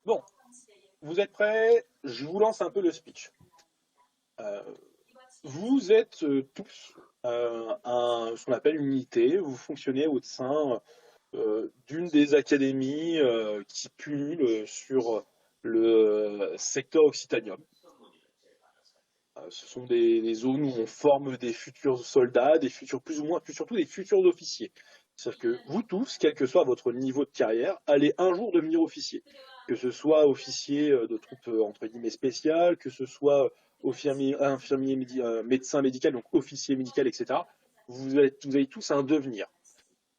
Bon, vous êtes prêts? Je vous lance un peu le speech. Euh, Vous êtes tous ce qu'on appelle une unité. Vous fonctionnez au sein d'une des académies qui pullulent sur le secteur Occitanium. Ce sont des zones où on forme des futurs soldats, des futurs plus ou moins, plus surtout des futurs officiers. C'est-à-dire que vous tous, quel que soit votre niveau de carrière, allez un jour devenir officier. Que ce soit officier de troupes entre guillemets spéciales, que ce soit médecin médical, donc officier médical, etc. Vous avez tous un devenir.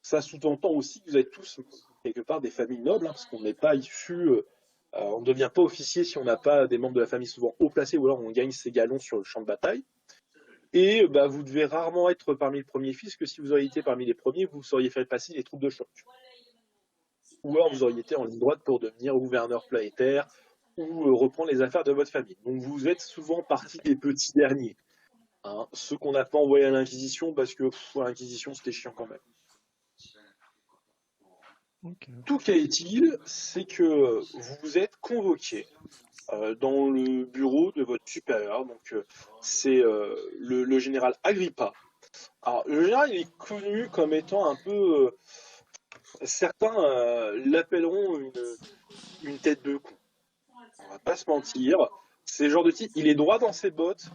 Ça sous-entend aussi que vous êtes tous quelque part des familles nobles, hein, parce qu'on n'est pas issus, on ne devient pas officier si on n'a pas des membres de la famille souvent haut placés, ou alors on gagne ses galons sur le champ de bataille. Et bah, vous devez rarement être parmi les premiers fils, que si vous auriez été parmi les premiers, vous seriez fait passer les troupes de choc. Ou alors vous auriez été en ligne droite pour devenir gouverneur planétaire, ou reprendre les affaires de votre famille. Donc vous êtes souvent partie des petits derniers. Hein, ceux qu'on n'a pas envoyés à l'Inquisition, parce que l'Inquisition c'était chiant quand même. Ok. Tout cas est-il, c'est que vous êtes convoqué dans le bureau de votre supérieur. Donc c'est le général Agrippa. Alors le général il est connu comme étant un peu, certains l'appelleront une tête de con. On va pas se mentir. C'est le genre de type, il est droit dans ses bottes,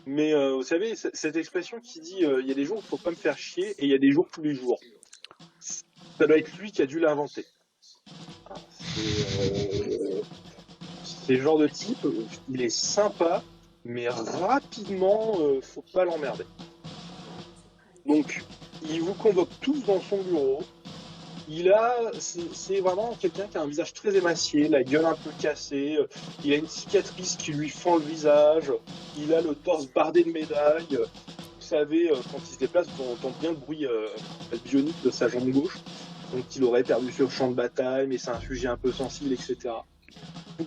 mais vous savez cette expression qui dit il y a des jours où il faut pas me faire chier et il y a des jours tous les jours. Ça doit être lui qui a dû l'inventer. Hein, c'est le genre de type, il est sympa, mais rapidement, faut pas l'emmerder. Donc, il vous convoque tous dans son bureau. C'est vraiment quelqu'un qui a un visage très émacié, la gueule un peu cassée. Il a une cicatrice qui lui fend le visage. Il a le torse bardé de médailles. Vous savez, quand il se déplace, on entend bien le bruit bionique de sa jambe gauche. Donc, il aurait perdu sur le champ de bataille, mais c'est un sujet un peu sensible, etc.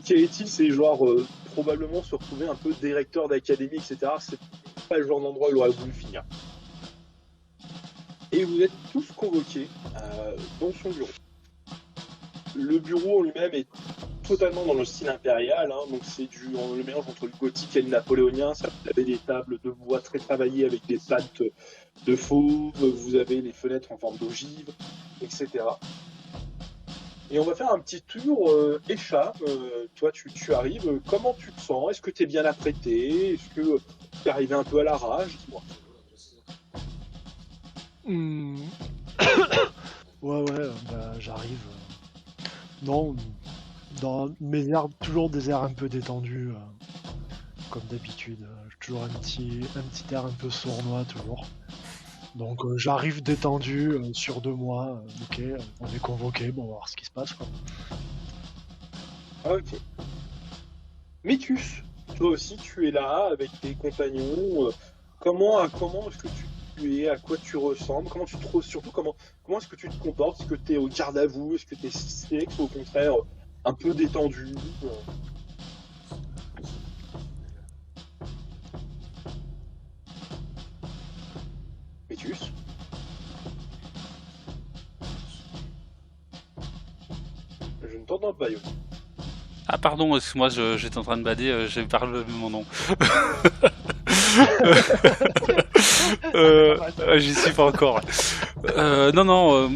Quel est-il, c'est genre probablement se retrouver un peu directeur d'académie, etc. C'est pas le genre d'endroit où il aurait voulu finir. Et vous êtes tous convoqués dans son bureau. Le bureau en lui-même est totalement dans le style impérial, hein, donc c'est le mélange entre le gothique et le napoléonien. Ça, vous avez des tables de bois très travaillées avec des pattes de fauve, vous avez les fenêtres en forme d'ogive, etc. Et on va faire un petit tour échat. Toi, tu arrives. Comment tu te sens? Est-ce que tu es bien apprêté? Est-ce que tu es arrivé un peu à la rage? Dis-moi. Hmm. Ouais, ouais, bah, j'arrive. Non, dans mes airs, toujours des airs un peu détendus, comme d'habitude. Toujours un petit air un peu sournois, toujours. Donc j'arrive détendu, sûr de moi. Ok, on est convoqué, bon, on va voir ce qui se passe, quoi. Ah, ok. Métus, toi aussi, tu es là avec tes compagnons. Comment est-ce que tu es? À quoi tu ressembles? Comment tu te surtout comment est-ce que tu te comportes? Est-ce que tu es au garde à vous? Est-ce que tu es sec ou au contraire un peu détendu? Métus, je ne t'entends pas, Yo. Ah pardon, excuse-moi, j'étais en train de bader, j'ai parlé mon nom. Pas mal. J'y suis pas encore. Non, non,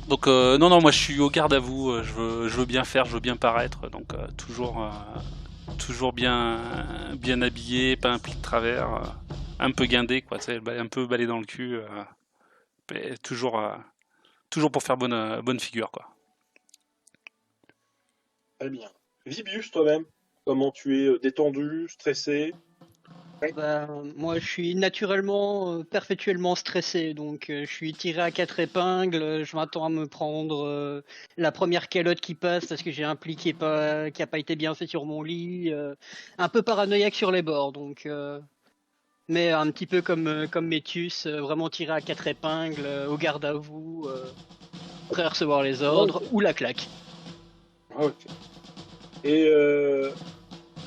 non, non, moi je suis au garde à vous, je veux bien faire, je veux bien paraître, donc toujours bien habillé, pas un pli de travers, un peu guindé, quoi, tu sais, un peu balai dans le cul, mais toujours pour faire bonne figure, quoi. Très bien. Vibius, toi-même, comment tu es détendu, stressé? Ben, moi, je suis naturellement, perpétuellement stressé, donc je suis tiré à quatre épingles. Je m'attends à me prendre la première calotte qui passe parce que j'ai un pli qui a pas été bien fait sur mon lit. Un peu paranoïaque sur les bords, donc. Mais un petit peu comme Métius, vraiment tiré à quatre épingles, au garde à vous, prêt à recevoir les ordres Ok. ou la claque. Ok. Et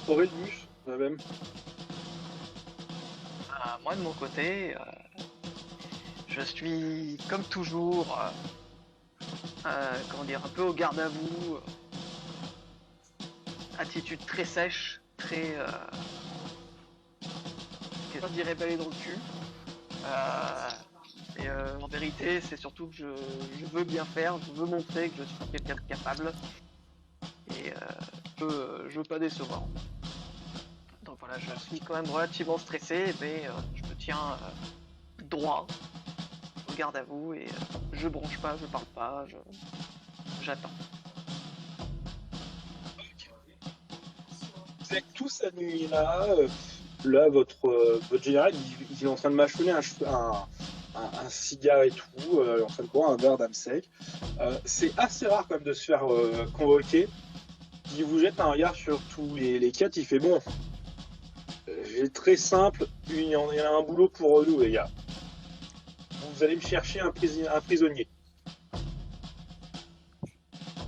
Aurelius, toi-même. Moi, de mon côté, je suis comme toujours, comment dire, un peu au garde à vous. attitude très sèche, très... je dirais balai dans le cul. En vérité, c'est surtout que je veux bien faire, je veux montrer que je suis quelqu'un de capable. Et je veux pas décevoir. Donc voilà, je suis quand même relativement stressé, mais je me tiens droit, je garde à vous, et je bronche pas, je parle pas, j'attends. Vous êtes tous à nuit là. Là, votre général, il est en train de mâchonner un cigare et tout, en train de boire un verre d'âme sec. C'est assez rare quand même de se faire convoquer. Il vous jette un regard sur tous les quatre, il fait bon. J'ai très simple, il y en a un boulot pour nous, les gars. Vous allez me chercher un prisonnier.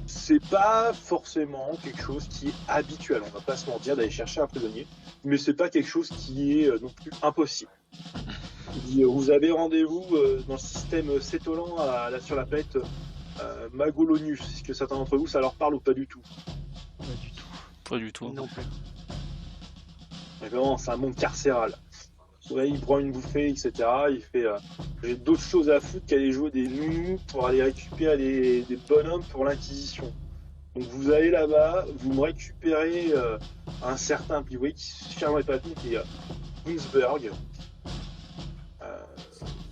C'est pas forcément quelque chose qui est habituel, on va pas se mentir, d'aller chercher un prisonnier, mais c'est pas quelque chose qui est non plus impossible. Vous avez rendez-vous dans le système Cétolan sur la planète Magolonius. Est-ce que certains d'entre vous ça leur parle ou pas du tout? Pas du tout. Pas du tout. Non plus. Vraiment, c'est un monde carcéral. Ouais, il prend une bouffée, etc. Il fait j'ai d'autres choses à foutre qu'aller jouer des nounous pour aller récupérer des bonhommes pour l'Inquisition. Donc vous allez là-bas, vous me récupérez un certain, puis vous voyez qui se ferme les papilles, qui est Winsberg.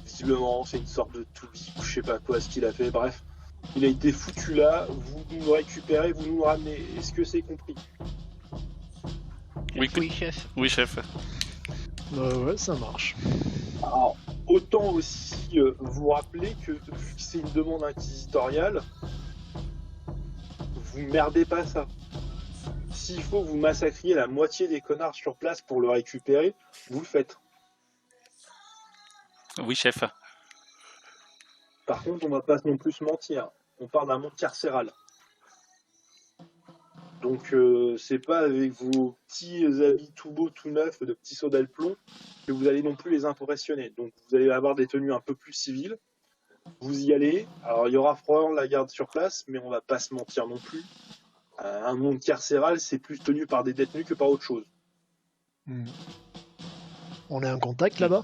Visiblement, c'est une sorte de toubib, je sais pas quoi ce qu'il a fait, bref. Il a été foutu là, vous nous récupérez, vous nous ramenez. Est-ce que c'est compris? Oui, chef. Oui, chef. Ouais, ça marche. Alors, autant aussi vous rappeler que vu que c'est une demande inquisitoriale, vous merdez pas ça. S'il faut que vous massacriez la moitié des connards sur place pour le récupérer, vous le faites. Oui, chef. Par contre, on va pas non plus se mentir. On parle d'un monde carcéral. Donc, c'est pas avec vos petits habits tout beaux, tout neufs, de petits sodas de plomb, que vous allez non plus les impressionner. Donc, vous allez avoir des tenues un peu plus civiles. Vous y allez. Alors, il y aura probablement la garde sur place, mais on va pas se mentir non plus. Un monde carcéral, c'est plus tenu par des détenus que par autre chose. On est en contact là-bas?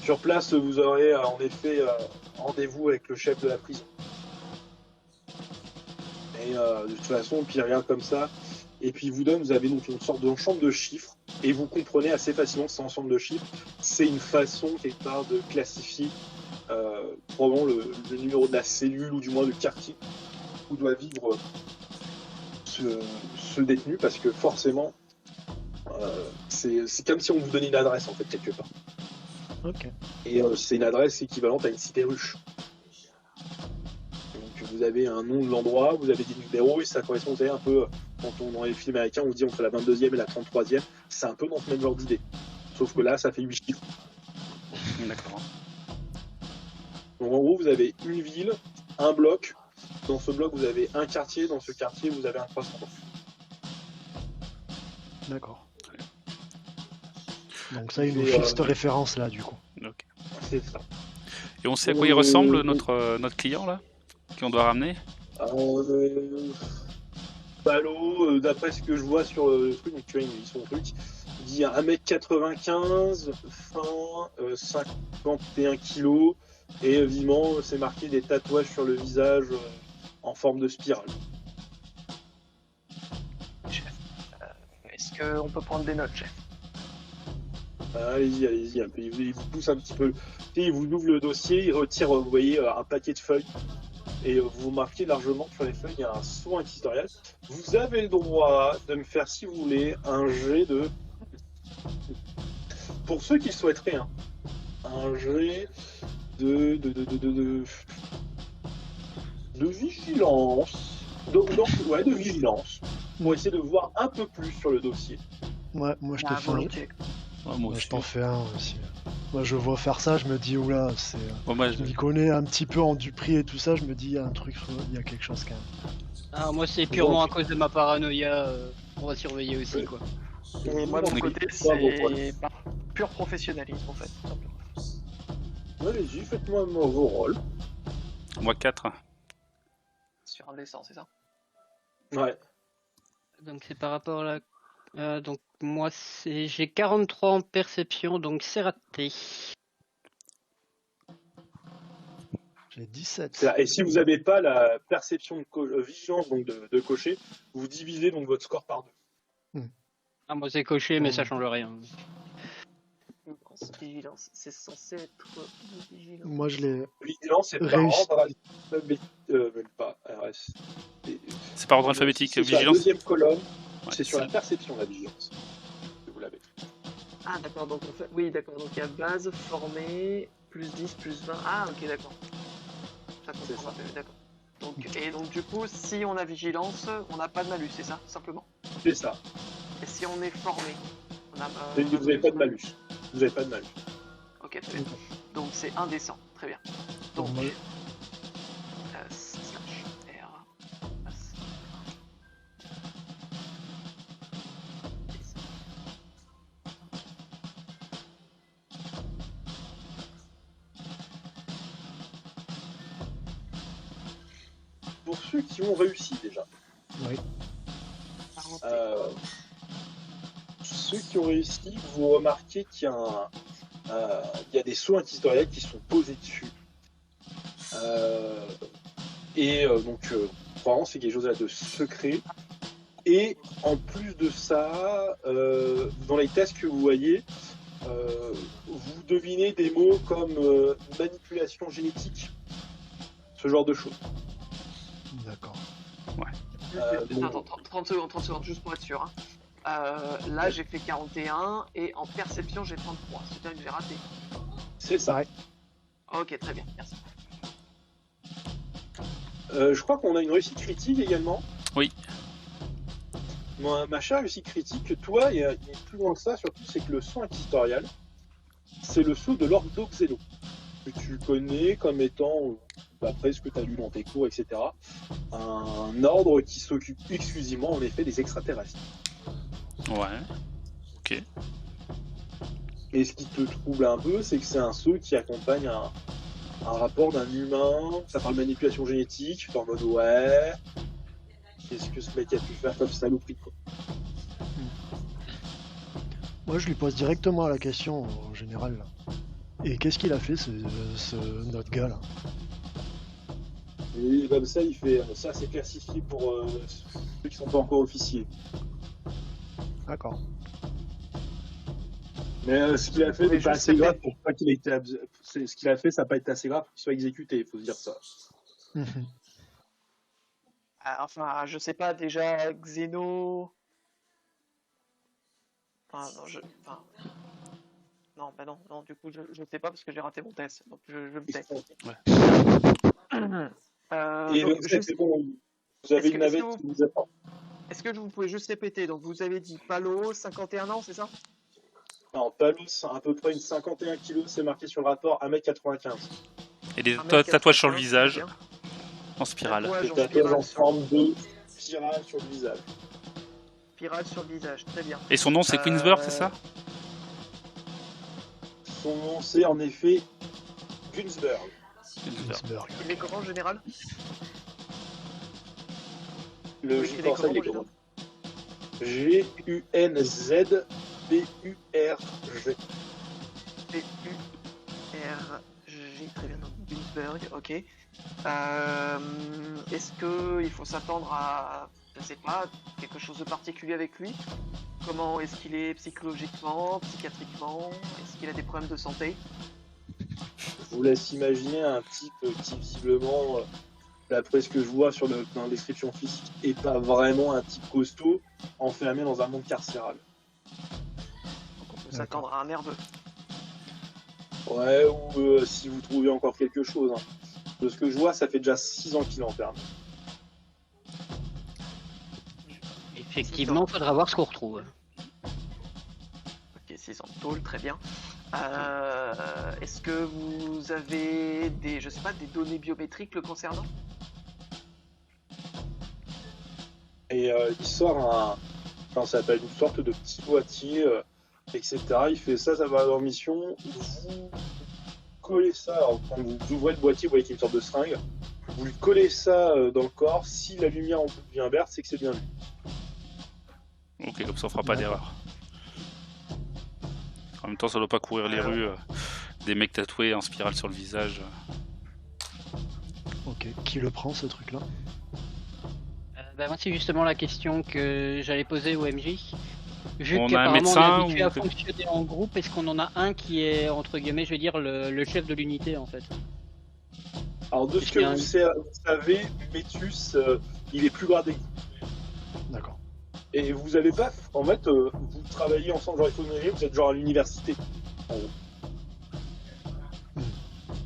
Sur place, vous aurez en effet rendez-vous avec le chef de la prison. Et de toute façon, puis rien comme ça. Et puis vous avez donc une sorte d'ensemble de chiffres. Et vous comprenez assez facilement que cet ensemble de chiffres, c'est une façon quelque part de classifier probablement le numéro de la cellule ou du moins le quartier où doit vivre ce détenu, parce que forcément, c'est comme si on vous donnait une adresse en fait quelque part. Ok. Et c'est une adresse équivalente à une cité ruche. Donc vous avez un nom de l'endroit, vous avez des numéros, et ça correspond, vous savez, un peu, quand on dans les films américains, on dit on fait la 22e et la 33e, c'est un peu dans ce même genre d'idée. Sauf que là, ça fait 8 chiffres. D'accord. Donc en gros, vous avez une ville, un bloc. Dans ce bloc, vous avez un quartier. Dans ce quartier, vous avez un croissant. D'accord. Donc ça, il nous file cette référence-là, du coup. Ok. C'est ça. Et on sait à quoi il ressemble, notre client, là, qu'on doit ramener? Ballot, d'après ce que je vois sur le truc, donc tu vois, son truc, il dit 1m95, fin, 51 kg, et vivement, c'est marqué des tatouages sur le visage en forme de spirale. Chef, est-ce qu'on peut prendre des notes, chef? Allez-y, allez-y. Il vous pousse un petit peu. Il vous ouvre le dossier, il retire, vous voyez, un paquet de feuilles. Et vous marquez largement que sur les feuilles, il y a un sceau inquisitorial. Vous avez le droit de me faire, si vous voulez, un jet de... Pour ceux qui le souhaiteraient, hein, un jet de vigilance. De vigilance. Pour essayer de voir un peu plus sur le dossier. Ouais, moi je te fais un. Volontiers. Ouais, moi Moi, aussi. je t'en fais un aussi. Moi je vois faire ça, je me dis oula, c'est. Bon, moi, Je m'y connais un petit peu en Dupri et tout ça, je me dis il y a un truc, il y a quelque chose quand même. Ah, moi, c'est purement à cause de ma paranoïa. On va surveiller aussi, quoi. Et moi, de mon côté, c'est par pur professionnalisme, en fait. tout simplement. Allez-y, faites-moi vos rôles. moi 4. Sur un dessin, c'est ça? Ouais. Donc c'est par rapport à la... donc moi j'ai 43 en perception, donc c'est raté. J'ai 17. C'est là. Et si vous n'avez pas la perception de vigilance donc de cocher, vous divisez donc votre score par 2. Ah, moi c'est coché, mais ça change rien. Vigilance, c'est censé être vigilance. Moi, je l'ai Vigilance, c'est par réussi. ordre alphabétique. Même pas. RS. C'est par ordre alphabétique. C'est sur la Vigilance. deuxième colonne. Ouais, C'est sur c'est- la perception, la vigilance. Que vous l'avez. Ah d'accord, donc en fait, oui d'accord, donc il y a base, formé, plus 10, plus 20. Ah ok d'accord. Ça C'est comprend ça. un peu, d'accord. Et donc du coup, si on a vigilance, on n'a pas de malus, c'est ça, simplement. C'est ça. Et si on est formé, on a... Vous n'avez pas de malus. Vous n'avez pas de malus. Ok, très bien. Donc c'est indécent, très bien. Donc, Moi, slash R. Pour ceux qui ont réussi déjà, oui. ceux qui ont réussi, vous remarquez qu'il y a, il y a des sauts inquisitoriels qui sont posés dessus. Donc, vraiment, c'est quelque chose là de secret. Et en plus de ça, dans les tests que vous voyez, vous devinez des mots comme manipulation génétique, ce genre de choses. D'accord. Attends, 30 secondes, juste pour être sûr. Hein. Là, j'ai fait 41 et en perception, j'ai 33. C'est-à-dire que j'ai raté. C'est ça. Ouais. Ok, très bien, merci. Je crois qu'on a une réussite critique également. Oui. Moi, ma chère réussite critique, toi, il y a plus loin que ça, surtout, c'est que le saut inquisitorial, c'est le saut de l'ordre d'Oxélo, que tu connais comme étant, d'après ce que tu as lu dans tes cours, etc., un ordre qui s'occupe exclusivement, en effet, des extraterrestres. Ouais. Ok. Et ce qui te trouble un peu, c'est que c'est un saut qui accompagne un rapport d'un humain, ça parle de manipulation génétique, tu es en mode ouais, qu'est-ce que ce mec a pu faire comme saloperie, quoi. Moi, je lui pose directement la question en général. Là. Et qu'est-ce qu'il a fait, notre gars là? Et comme ça, il fait ça, c'est classifié pour ceux qui sont pas encore officiers. D'accord. Mais ce qu'il a fait Oui, n'est pas je assez sais grave pas. pour pas qu'il ait été ce qu'il a fait, ça n'a pas été assez grave pour qu'il soit exécuté, il faut se dire ça. Mhm. Enfin, je sais pas, déjà, Xeno... Enfin, non, enfin... Non, bah non, du coup, je sais pas parce que j'ai raté mon test, donc je me tais. Et donc, donc, juste... c'est bon, vous avez Est-ce une que navette vous- qui vous attend. Est-ce que vous pouvez juste répéter? Donc, vous avez dit Palo, 51 ans, c'est ça? Alors, Palos, à peu près une 51 kg, c'est marqué sur le rapport, 1m95. Et des 1m95, tatouages sur le très visage, bien. en spirale. Tatouage C'est en tatouage spirale en forme de spirale sur le visage. Spirale sur le visage, très bien. Et son nom, c'est Queensburg, c'est ça? Son nom, c'est en effet Gunsberg. Queensburg. Ginsberg. Il est comment en général? Le Vous J l'écrivez français, il est comment, comment? G-U-N-Z-B-U-R-G. P-U-R-G, très bien, donc Gunsberg, ok. Est-ce qu'il faut s'attendre à, je sais pas, quelque chose de particulier avec lui? Comment est-ce qu'il est psychologiquement, psychiatriquement? Est-ce qu'il a des problèmes de santé? Je vous laisse imaginer un type qui, visiblement, d'après ce que je vois dans la description physique, est pas vraiment un type costaud, enfermé dans un monde carcéral. Donc on peut s'attendre à un nerveux. Ouais, ou si vous trouvez encore quelque chose. Hein. De ce que je vois, ça fait déjà 6 ans qu'il est enfermé. Effectivement, faudra voir ce qu'on retrouve. Ok, 6 ans de tôle, très bien. Est-ce que vous avez des, je sais pas, des données biométriques le concernant? Et il sort ça s'appelle une sorte de petit boîtier, etc. Il fait ça va avoir mission. Vous collez ça, alors quand vous ouvrez le boîtier, vous voyez qu'il y a une sorte de seringue. Vous lui collez ça dans le corps. Si la lumière en devient verte, c'est que c'est bien lui. Ok, comme ça on fera pas D'accord. d'erreur. En même temps, ça doit pas courir les rues, des mecs tatoués en spirale sur le visage. Ok. Qui le prend, ce truc-là? Moi, c'est justement la question que j'allais poser au MJ. Vu On a un qu'apparemment on est médecin habitué ou à fonctionner en groupe, est-ce qu'on en a un qui est, entre guillemets, je veux dire, le chef de l'unité en fait? Alors, de Est-ce ce qu'il que y a vous savez, Métus, il est plus gradé que vous. D'accord. Et vous avez pas. En fait, vous travaillez ensemble, genre, il faut donner, vous êtes genre à l'université. En gros.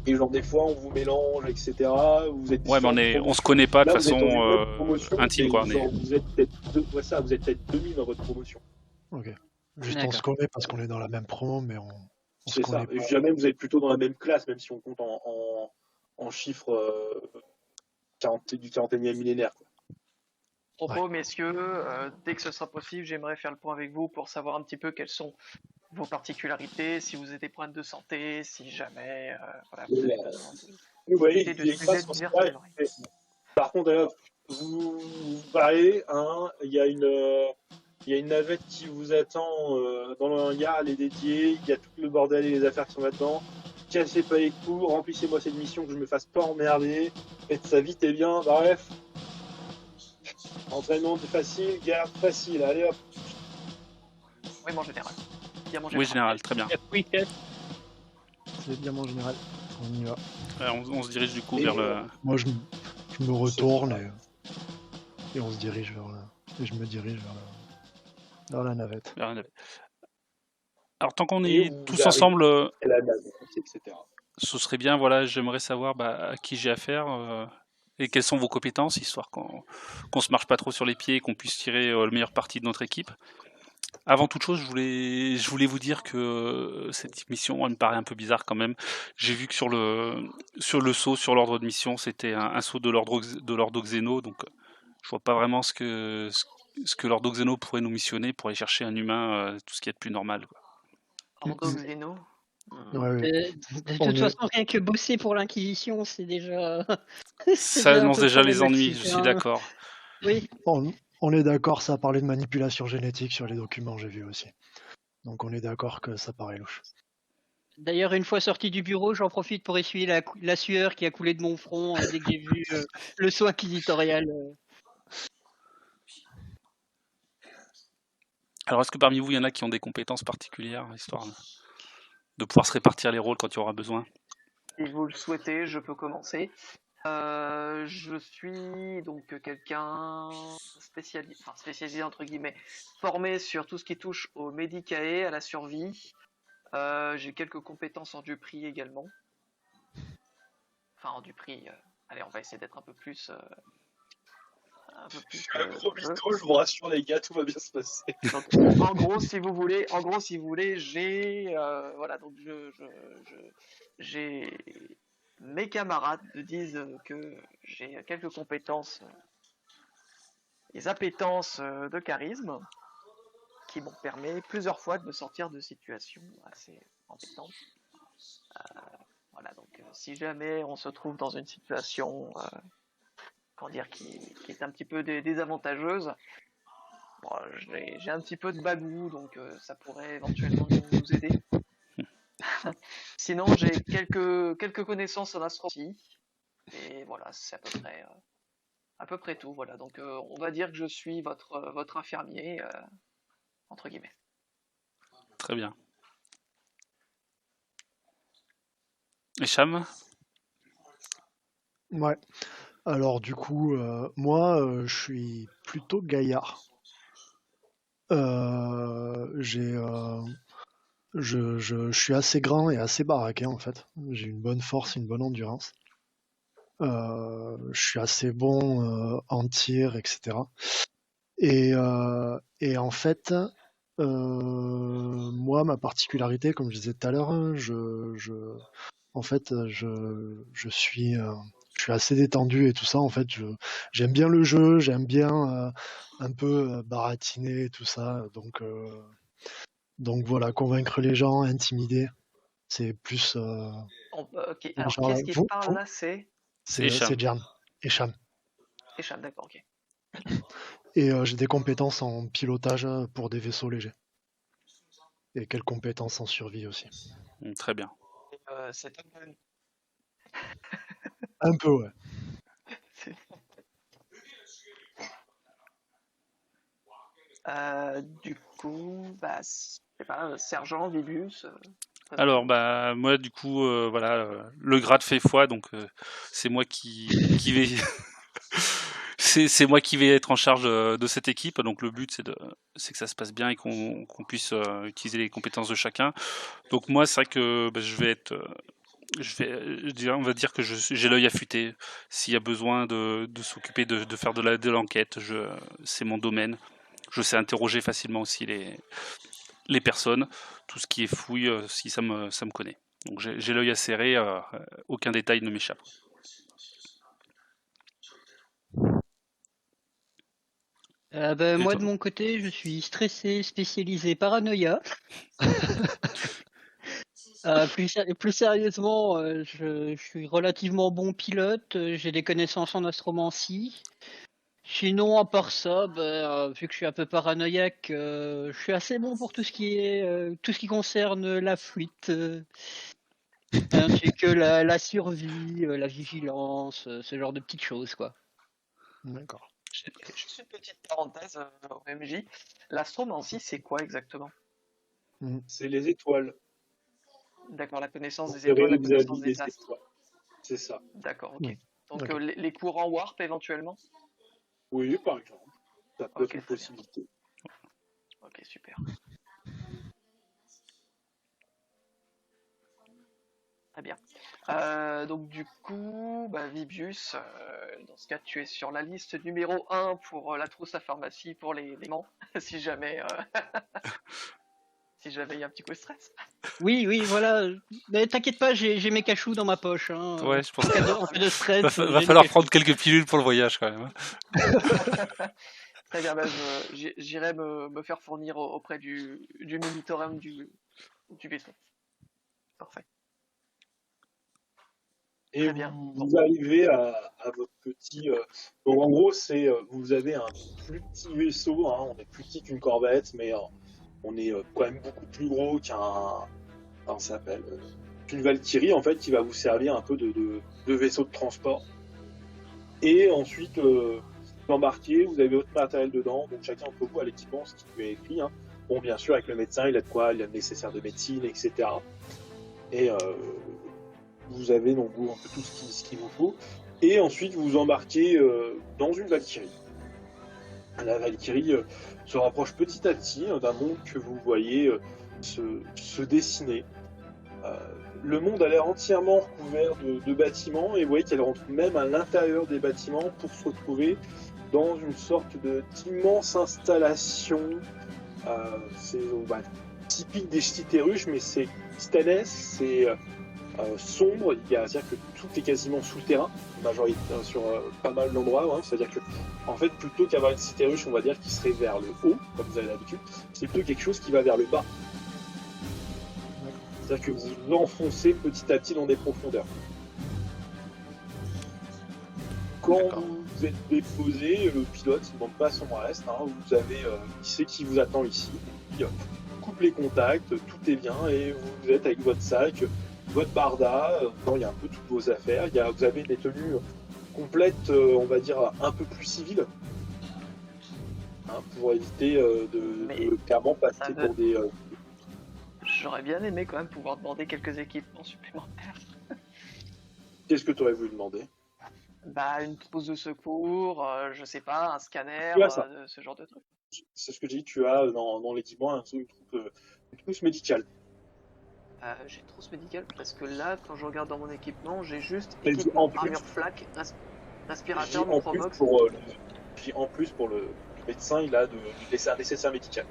Et genre, des fois, on vous mélange, etc. Vous êtes Ouais, mais différentes on se promotions. connaît pas de Là, vous êtes façon dans une même promotion, intime, mais quoi. genre, vous êtes peut-être vous êtes peut-être demi dans votre promotion. Ok. Juste on D'accord. se connaît parce qu'on est dans la même promo, mais on se C'est ça. connaît Et pas. jamais vous êtes plutôt dans la même classe, même si on compte en chiffres du 41e millénaire. Quoi. Propos, messieurs, dès que ce sera possible, j'aimerais faire le point avec vous pour savoir un petit peu quelles sont vos particularités, si vous avez des problèmes de santé, si jamais voilà, vous avez besoin Vous voyez, d'écouter, de il est pas sujets sur divers ça. et variés. Par contre, vous parlez, hein, il y a une navette qui vous attend dans le hangar, elle est dédiée, il y a tout le bordel et les affaires qui sont là-dedans. Cassez pas les coups, remplissez-moi cette mission que je me fasse pas emmerder, faites ça vite et bien, bref. Entraînement facile, garde facile, allez hop. Oui, mon général. Bien, mon Oui, général. général, très bien. Oui, C'est bien mon général. On y va. On se dirige du coup Et, vers le. Moi, je me retourne et on se dirige vers et je me dirige vers la navette. vers la navette. Alors, tant qu'on et est vous tous arrivez ensemble, à la navette, etc. ce serait bien, voilà, j'aimerais savoir à qui j'ai affaire et quelles sont vos compétences, histoire qu'on se marche pas trop sur les pieds et qu'on puisse tirer le meilleur parti de notre équipe. Avant toute chose, je voulais vous dire que cette mission, elle me paraît un peu bizarre quand même. J'ai vu que sur le saut, sur l'ordre de mission, c'était un saut de l'ordre Xeno, donc je vois pas vraiment ce que l'ordre Xeno pourrait nous missionner pour aller chercher un humain, tout ce qu'il y a de plus normal, quoi. Ordo Xeno. Ouais, ouais. De On toute est- façon, rien que bosser pour l'Inquisition, c'est déjà, c'est Ça déjà un annonce peu déjà les ennuis, je problématique. suis Hein. d'accord. Oui. on est d'accord, ça parlait de manipulation génétique sur les documents, j'ai vu aussi. Donc on est d'accord que ça paraît louche. D'ailleurs, une fois sorti du bureau, j'en profite pour essuyer la sueur qui a coulé de mon front dès que j'ai vu le saut inquisitorial. Alors, est-ce que parmi vous, il y en a qui ont des compétences particulières, histoire de pouvoir se répartir les rôles quand il y aura besoin? Si vous le souhaitez, je peux commencer. Je suis donc quelqu'un spécialisé entre guillemets, formé sur tout ce qui touche au Medicae, à la survie. J'ai quelques compétences en Dupri également. Enfin, en Dupri, allez, on va essayer d'être un peu plus. Je suis un gros mytho, je vous rassure les gars, tout va bien se passer. Donc, en gros, si vous voulez, j'ai voilà, donc j'ai mes camarades me disent que j'ai quelques compétences, des appétences de charisme qui m'ont permis plusieurs fois de me sortir de situations assez embêtantes. Voilà, donc si jamais on se trouve dans une situation, comment dire, qui est un petit peu désavantageuse, bon, j'ai un petit peu de bagou, donc ça pourrait éventuellement nous aider. Sinon, j'ai quelques connaissances en astronomie, et voilà, c'est à peu près tout. Voilà, donc on va dire que je suis votre infirmier, entre guillemets. Très bien. Et Cham? Ouais. Alors du coup, moi, je suis plutôt gaillard. Je suis assez grand et assez baraqué en fait. J'ai une bonne force, une bonne endurance. Je suis assez bon en tir, etc. Et en fait, moi, ma particularité, comme je disais tout à l'heure, hein, en fait, je suis assez détendu et tout ça. En fait, j'aime bien le jeu, j'aime bien un peu baratiner et tout ça. Donc voilà, convaincre les gens, intimider, c'est plus. Ok, alors genre, qui est-ce qui parle là? C'est C'est Cham. Jan. Echam. Echam, d'accord, ok. Et j'ai des compétences en pilotage pour des vaisseaux légers. Et quelques compétences en survie aussi. Très bien. C'est Un peu, ouais. Du coup, bah, je sais pas, sergent, Vibius. Alors, bah, moi, du coup, voilà, le grade fait foi, donc c'est moi qui vais. C'est moi qui vais être en charge de cette équipe. Donc le but c'est que ça se passe bien et qu'on puisse utiliser les compétences de chacun. Donc moi c'est vrai que bah, je vais être, on va dire que j'ai l'œil affûté. S'il y a besoin de s'occuper de faire de l'enquête, c'est mon domaine. Je sais interroger facilement aussi les personnes. Tout ce qui est fouille, si ça me connaît. Donc j'ai l'œil acéré, aucun détail ne m'échappe. Moi, toi de mon côté, je suis stressé, spécialisé paranoïa. Plus sérieusement, je suis relativement bon pilote. J'ai des connaissances en astromancie. Sinon, à part ça, vu que je suis un peu paranoïaque, je suis assez bon pour tout ce qui concerne la fuite, ainsi que la survie, la vigilance, ce genre de petites choses, quoi. D'accord. Juste une petite parenthèse au MJ. L'astromancie, c'est quoi exactement? C'est les étoiles. D'accord, la connaissance des Vous étoiles, la avez connaissance des des astres. étoiles. C'est ça. D'accord, ok. Donc D'accord. les courants warp éventuellement? Oui, par exemple. Ça peut Ok, être une très bien. possibilité. Ok, super. Très bien. Donc du coup, Vibius, dans ce cas, tu es sur la liste numéro 1 pour la trousse à pharmacie pour les démons, si jamais si jamais il y a un petit coup de stress. Oui, voilà. Mais t'inquiète pas, j'ai mes cachous dans ma poche. Hein. Ouais, je pense En cas de stress, va j'ai mes falloir cachous. prendre quelques pilules pour le voyage quand même. Très bien, j'irai me faire fournir auprès du monitorum du vaisseau. Parfait. Et Très bien. vous arrivez à votre petit. Donc en gros, vous avez un plus petit vaisseau. Hein, on est plus petit qu'une corvette, mais on est quand même beaucoup plus gros comment ça s'appelle qu'une Valkyrie en fait, qui va vous servir un peu de vaisseau de transport. Et ensuite, vous embarquez, vous avez votre matériel dedans. Donc chacun d'entre vous a l'équipement, ce qui lui est écrit. Hein. Bon, bien sûr, avec le médecin, il a de quoi, il a le nécessaire de médecine, etc. Et vous avez donc un peu tout ce qu'il vous faut. Et ensuite, vous embarquez dans une Valkyrie. La Valkyrie se rapproche petit à petit d'un monde que vous voyez se dessiner. Le monde a l'air entièrement recouvert de bâtiments et vous voyez qu'elle rentre même à l'intérieur des bâtiments pour se retrouver dans une sorte d'immense installation. C'est typique des Citérus, mais c'est titanesque, c'est sombre. C'est-à-dire que tout est quasiment souterrain, majorité sur pas mal d'endroits. Hein. C'est-à-dire que, en fait, plutôt qu'avoir une Citérus, on va dire qui serait vers le haut, comme vous avez l'habitude, c'est plutôt quelque chose qui va vers le bas. C'est-à-dire que vous vous enfoncez petit à petit dans des profondeurs. Quand vous êtes déposé, le pilote ne demande pas son reste. Hein, vous avez, il sait qui vous attend ici. Il coupe les contacts, tout est bien et vous êtes avec votre sac, votre barda. Il y a un peu toutes vos affaires. Vous avez des tenues complètes, on va dire un peu plus civiles, hein, pour éviter de clairement passer pour des. J'aurais bien aimé quand même pouvoir demander quelques équipements supplémentaires. Qu'est-ce que tu aurais voulu demander? Une trousse de secours, je sais pas, un scanner, ce genre de truc. C'est ce que j'ai dit, tu as dans l'équipement une trousse médicale. J'ai une trousse médicale parce que là, quand je regarde dans mon équipement, j'ai juste équipement, armure flak, respirateur, microbox. En plus, pour le médecin, il a un nécessaire médical.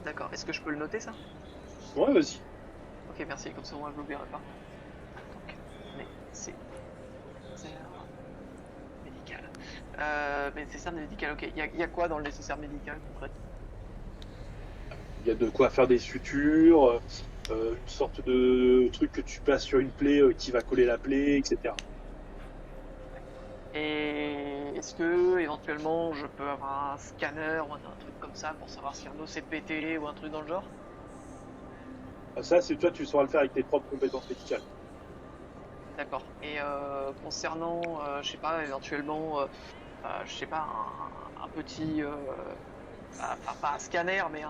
D'accord, est-ce que je peux le noter ça? Ouais, vas-y. Ok, merci, comme ça moi je l'oublierai pas. Donc, mais c'est médical. Nécessaire médical, ok. Il y a quoi dans le nécessaire médical concrètement? Il y a de quoi faire des sutures, une sorte de truc que tu places sur une plaie qui va coller la plaie, etc. Et est-ce que éventuellement je peux avoir un scanner ou un truc comme ça pour savoir si un os est pété ou un truc dans le genre? Ça, c'est toi, tu sauras le faire avec tes propres compétences médicales. D'accord. Et concernant, je sais pas, éventuellement, je sais pas, un petit, enfin pas un scanner, mais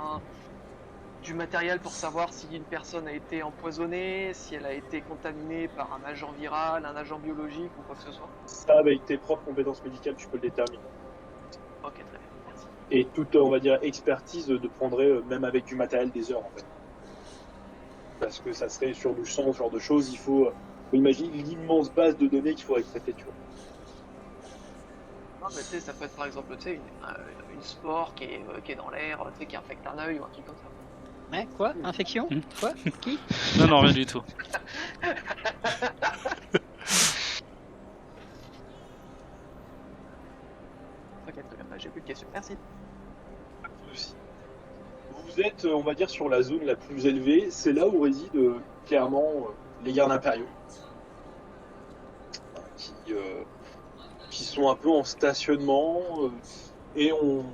du matériel pour savoir si une personne a été empoisonnée, si elle a été contaminée par un agent viral, un agent biologique ou quoi que ce soit. Ça, avec tes propres compétences médicales, tu peux le déterminer. Ok, très bien, merci. Et toute, on va dire, expertise de prendrait, même avec du matériel, des heures, en fait. Parce que ça serait sur du sang, ce genre de choses, il faut imaginer l'immense base de données qu'il faudrait traiter, tu vois. Non, mais tu sais, ça peut être par exemple, tu sais, une spore qui est dans l'air, tu sais, qui infecte un œil ou un truc comme ça. Ouais, quoi? Infection? Quoi? Qui? Non, non, rien du tout. Ok, très bien, bah, j'ai plus de questions. Merci. Aussi. Vous êtes, on va dire, sur la zone la plus élevée. C'est là où résident clairement les gardes impériaux, qui sont un peu en stationnement. Et on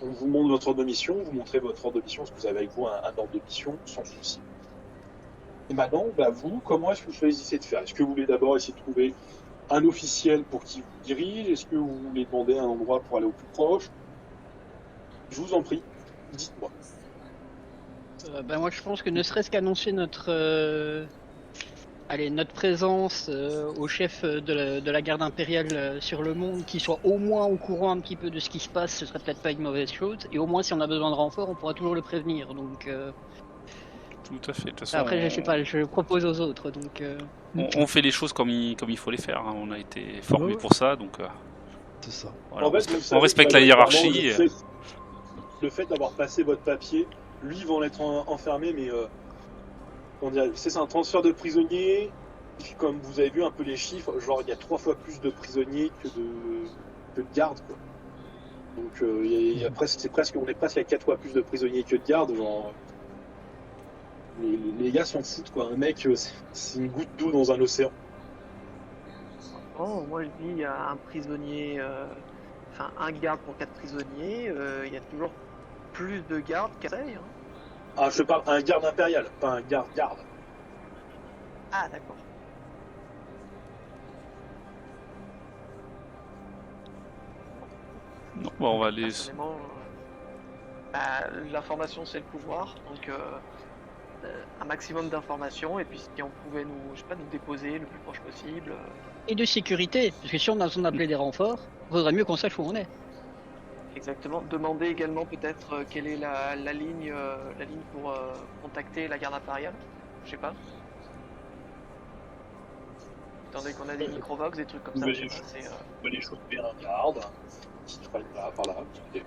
vous montre votre ordre de mission. Vous montrez votre ordre de mission, parce que vous avez avec vous un ordre de mission, sans souci. Et maintenant, bah, vous, comment est-ce que vous choisissez de faire? Est-ce que vous voulez d'abord essayer de trouver un officiel pour qui vous dirige? Est-ce que vous voulez demander un endroit pour aller au plus proche? Je vous en prie, dites-moi. Ben moi je pense que ne serait-ce qu'annoncer notre présence au chef de la garde impériale sur le monde, qui soit au moins au courant un petit peu de ce qui se passe, ce serait peut-être pas une mauvaise chose. Et au moins si on a besoin de renfort, on pourra toujours le prévenir. Donc Tout à fait. De toute façon, après je sais pas, je propose aux autres. Donc on fait les choses comme il faut les faire. Hein. On a été formés Ouais. pour ça, donc C'est ça. voilà, En fait, vous on savez, respecte la majoritairement, hiérarchie. Le fait d'avoir passé votre papier, lui, ils vont l'être enfermé, mais on dirait, c'est un transfert de prisonniers. Comme vous avez vu un peu les chiffres, genre il y a 3 fois plus de prisonniers que de gardes, quoi. Donc il y a on est presque à 4 fois plus de prisonniers que de gardes. Genre, les gars s'en foutent, quoi. Un mec, c'est une goutte d'eau dans un océan. Oh, moi je dis, il y a un prisonnier, enfin un garde pour 4 prisonniers, il y a toujours plus de gardes qu'Assay, hein. Ah, je parle un garde impérial, pas un garde. Ah, d'accord. Non, bon, on va les. Personnellement, bah, l'information c'est le pouvoir, donc un maximum d'informations, et puis si on pouvait je sais pas, nous déposer le plus proche possible. et de sécurité, parce que si on a besoin d'appeler des renforts, vaudrait mieux qu'on sache où on est. Exactement. Demander également peut-être quelle est la ligne pour contacter la garde impériale. Je sais pas. Étant donné qu'on a des microvox, des trucs comme ça, Oui, je sais pas, c'est, Vous pouvez les choper un garde, qui travaille par là,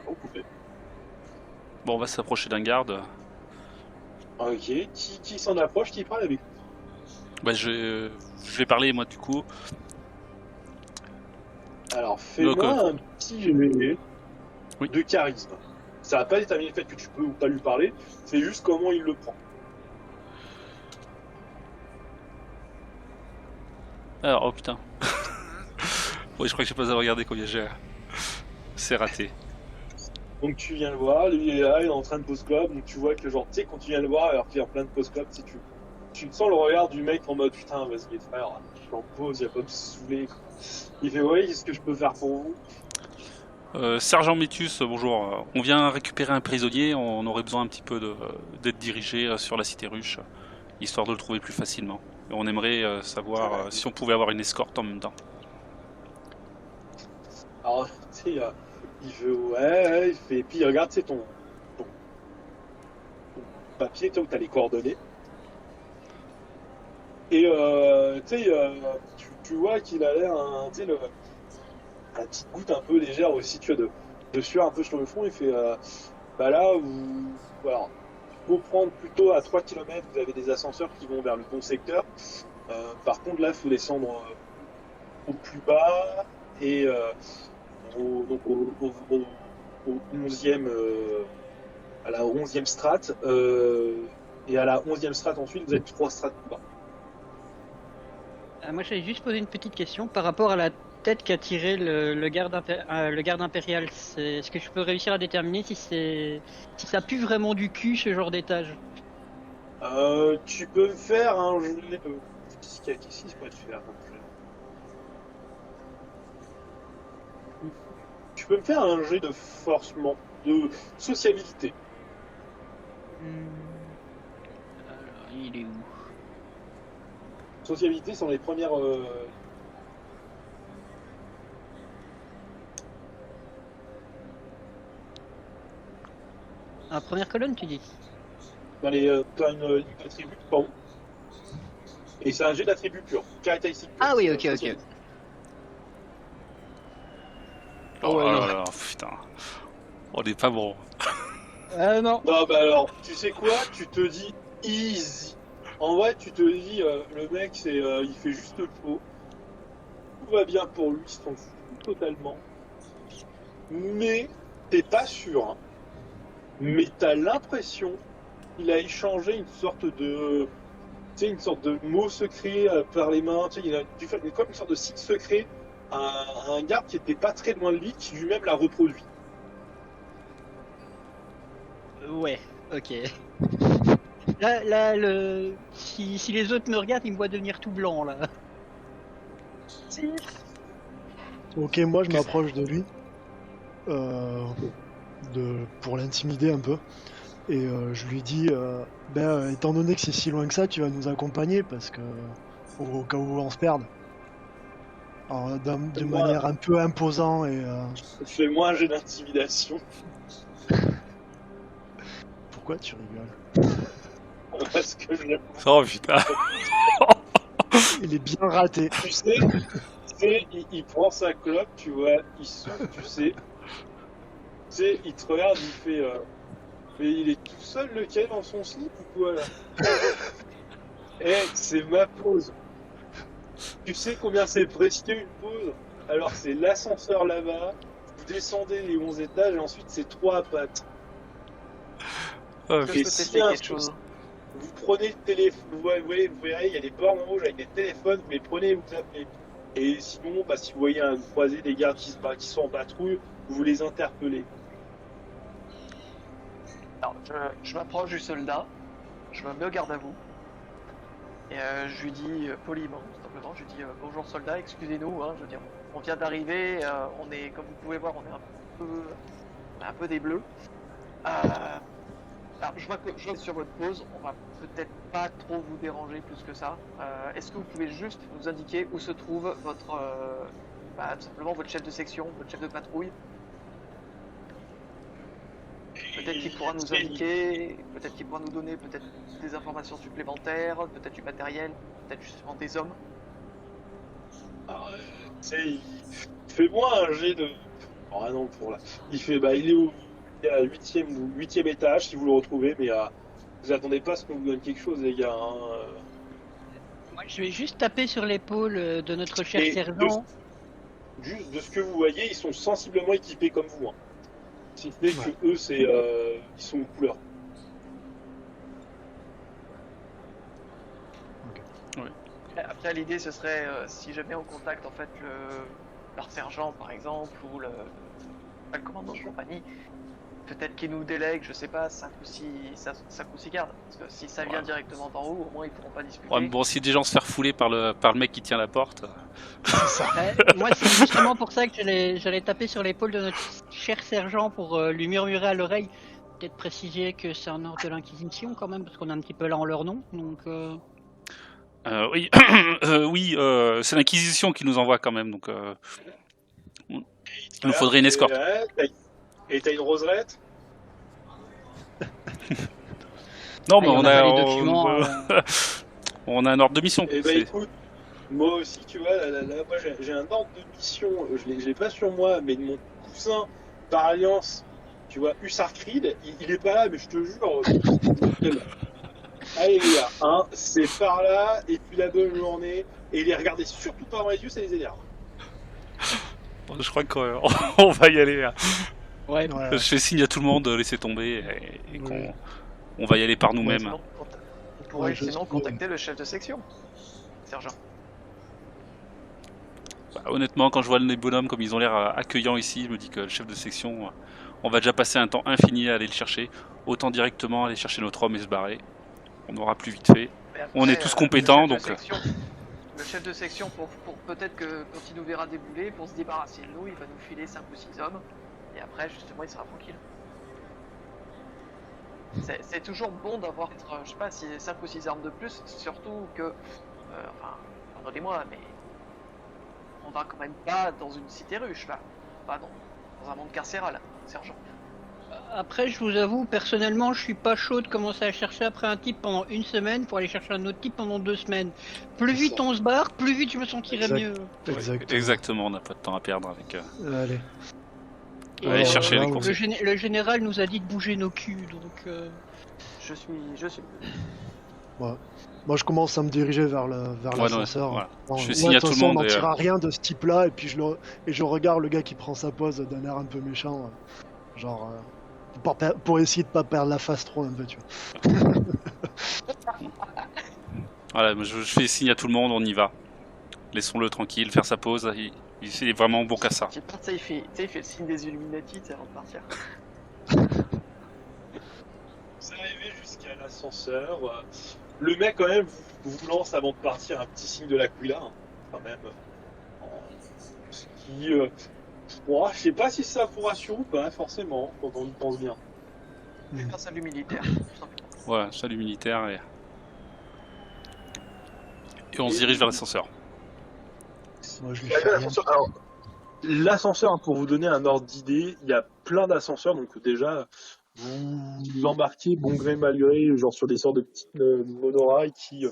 vous pouvez. Bon, on va s'approcher d'un garde. Ok, qui s'en approche, qui parle avec vous? Bah, je vais parler moi du coup. Alors, fais-moi un petit jet Oui. de charisme. Ça va pas déterminer le fait que tu peux ou pas lui parler, c'est juste comment il le prend. Alors, oh putain. Oui, je crois que j'ai pas à regarder combien j'ai. C'est raté. Donc tu viens le voir, lui il est là, il est en train de pose club, donc tu vois que genre, tu sais, quand tu viens le voir, alors qu'il est en plein de pose club, tu sens le regard du mec en mode putain, vas-y frère, je suis en pause, il a pas de se saouler, quoi. Il fait ouais, qu'est-ce que je peux faire pour vous? Sergent Métus, bonjour. On vient récupérer un prisonnier. On aurait besoin un petit peu d'être dirigé sur la cité ruche, histoire de le trouver plus facilement. Et on aimerait savoir si on pouvait avoir une escorte en même temps. Alors, tu sais, il fait ouais, il fait, puis il regarde, c'est ton papier, toi, où t'as les coordonnées. Et tu sais, tu vois qu'il a l'air, tu sais, la petite goutte un peu légère aussi, tu vois, de sueur un peu sur le front. Il fait, bah là, alors, il faut prendre plutôt à 3 km, vous avez des ascenseurs qui vont vers le bon secteur. Par contre, là, il faut descendre au plus bas et donc au 11e, à la 11e strate. Et à la 11e strate ensuite, vous êtes 3 strates plus bas. Moi, j'avais juste posé une petite question par rapport à la tête qu'a tiré le garde impérial. Est-ce que je peux réussir à déterminer si ça pue vraiment du cul ce genre d'étage? Tu peux me faire un jet de... Qu'est-ce qu'il se peut te faire comme jet? Tu peux me faire un jet de forcement, de sociabilité. Alors, il est où? Sociabilité sont les premières... Ah, première colonne, tu dis? Dans les... t'as une attribut en haut. Et c'est un jet d'attribut pur. Caractéristique pure. Ah oui, ok. Oh ouais, là non. là, putain. On est pas bon. Non. Non, bah alors, tu sais quoi? Tu te dis easy. En vrai, tu te dis, le mec, il fait juste chaud. Tout va bien pour lui, il s'en fout totalement. Mais, t'es pas sûr, hein. Mais t'as l'impression qu'il a échangé une sorte de... Tu sais, une sorte de mot secret par les mains. Tu sais, il a dû faire comme une sorte de site secret à un garde qui était pas très loin de lui, qui lui-même l'a reproduit. Ouais, ok. Là, si les autres me regardent, ils me voient devenir tout blanc, là. Ok, moi je m'approche de lui pour l'intimider un peu. Et je lui dis, étant donné que c'est si loin que ça, tu vas nous accompagner parce que au cas où on se perde. Alors, de manière un peu imposant et... Fais-moi un jet d'intimidation. Pourquoi tu rigoles? Parce que je l'aime. Oh putain. Il est bien raté. Tu sais, il prend sa clope, tu vois, il souffle, tu sais, il te regarde, il fait... mais il est tout seul le Ken dans son slip ou quoi là? C'est ma pause. Tu sais combien c'est précieux une pause? Alors c'est l'ascenseur là-bas, vous descendez les 11 étages et ensuite c'est 3 pattes. Oh, Est-ce que je peux tester quelque chose? Vous prenez le téléphone, vous verrez, il y a des bornes rouges avec des téléphones, mais prenez, vous appelez. Et sinon, si vous voyez croiser des gardes qui sont en patrouille, vous les interpellez. Alors, je m'approche du soldat, je me mets au garde à vous, et je lui dis poliment, tout simplement, je lui dis bonjour soldat, excusez-nous, hein, je veux dire, on vient d'arriver, on est, comme vous pouvez voir, on est un peu des bleus. Alors, je vois sur votre pause, on va peut-être pas trop vous déranger plus que ça. Est-ce que vous pouvez juste nous indiquer où se trouve votre, tout simplement votre chef de section, votre chef de patrouille? Peut-être qu'il pourra nous indiquer, peut-être qu'il pourra nous donner peut-être des informations supplémentaires, peut-être du matériel, peut-être justement des hommes. Alors, fais-moi un jet de... Oh, ah non, pour là. Il fait, il est à 8e étage si vous le retrouvez, mais vous attendez pas à ce qu'on vous donne quelque chose, les gars. Hein. Moi, je vais juste taper sur l'épaule de notre cher Et sergent. Juste de ce que vous voyez, ils sont sensiblement équipés comme vous. Hein. Si ce n'est que eux, ils sont aux couleurs. Après, l'idée, ce serait, si jamais on contacte en fait leur sergent, par exemple, ou le commandant de compagnie, peut-être qu'ils nous délèguent, je sais pas, 5 ou 6 gardes. Parce que si ça vient directement d'en haut, au moins ils pourront pas discuter. Ouais, bon, si des gens se faire fouler par le mec qui tient la porte. Moi, c'est justement pour ça que j'allais taper sur l'épaule de notre cher sergent pour lui murmurer à l'oreille. Peut-être préciser que c'est un ordre de l'Inquisition quand même, parce qu'on est un petit peu là en leur nom. Donc, Oui, oui, c'est l'Inquisition qui nous envoie quand même, donc il nous faudrait une escorte. Et t'as une roserette? Non, mais on a les documents. On a un ordre de mission. Eh ben écoute, moi aussi, tu vois, là, moi j'ai un ordre de mission, je l'ai pas sur moi, mais de mon cousin par alliance, tu vois, Hussar Creed, il est pas là, mais je te jure. Allez les gars, hein, c'est par là, et puis la bonne journée, et les regarder surtout pas dans les yeux, ça les énerve. Je crois qu'on va y aller. Hein. Ouais. Je fais signe à tout le monde de laisser tomber et qu'on va y aller par nous-mêmes. On pourrait sinon contacter le chef de section, sergent. Bah, honnêtement, quand je vois les bonhommes comme ils ont l'air accueillants ici, je me dis que le chef de section, on va déjà passer un temps infini à aller le chercher. Autant directement aller chercher notre homme et se barrer. On aura plus vite fait. Mais après, On est tous le compétents, chef de donc section, le chef de section, pour peut-être que quand il nous verra débouler, pour se débarrasser de nous, il va nous filer 5 ou 6 hommes. Et après, justement, il sera tranquille. C'est toujours bon d'avoir, je sais pas, 5 ou 6 armes de plus, surtout que, enfin, pardonnez-moi, mais on va quand même pas dans une cité ruche, là. Pas dans un monde carcéral, sergent. Après, je vous avoue, personnellement, je suis pas chaud de commencer à chercher après un type pendant une semaine pour aller chercher un autre type pendant 2 semaines. Plus C'est vite ça. on se barre, plus vite je me sentirai Exact. mieux. exactement, on n'a pas de temps à perdre avec. Allez. Et, Allez chercher là, les on- courses. le général nous a dit de bouger nos culs, donc... Je suis. Moi, je commence à me diriger vers Ouais, l'ascenseur. voilà. Bon, Je ouais, signe à de tout toute le façon, monde on n'en et, tire à rien de ce type-là, et puis je regarde le gars qui prend sa pose d'un air un peu méchant, genre pour essayer de pas perdre la face trop un peu, tu vois. Voilà, je fais signe à tout le monde, on y va. Laissons-le tranquille, faire sa pause. Il est vraiment bon qu'à ça. J'ai peur, il fait le signe des Illuminati avant de partir. Vous arrivez jusqu'à l'ascenseur. Le mec, quand même, vous lance avant de partir un petit signe de l'Aquila, hein, quand même. Ce qui. Bon, je sais pas si ça vous rassure ou pas, forcément, quand on y pense bien. Je vais faire salut militaire, tout simplement. Voilà, salut militaire et on se dirige vers l'ascenseur. Moi, je lui Ouais, fais rien. l'ascenseur, alors, l'ascenseur, hein, pour vous donner un ordre d'idée, il y a plein d'ascenseurs, donc déjà, vous embarquez bon gré mal gré, genre sur des sortes de petites monorails qui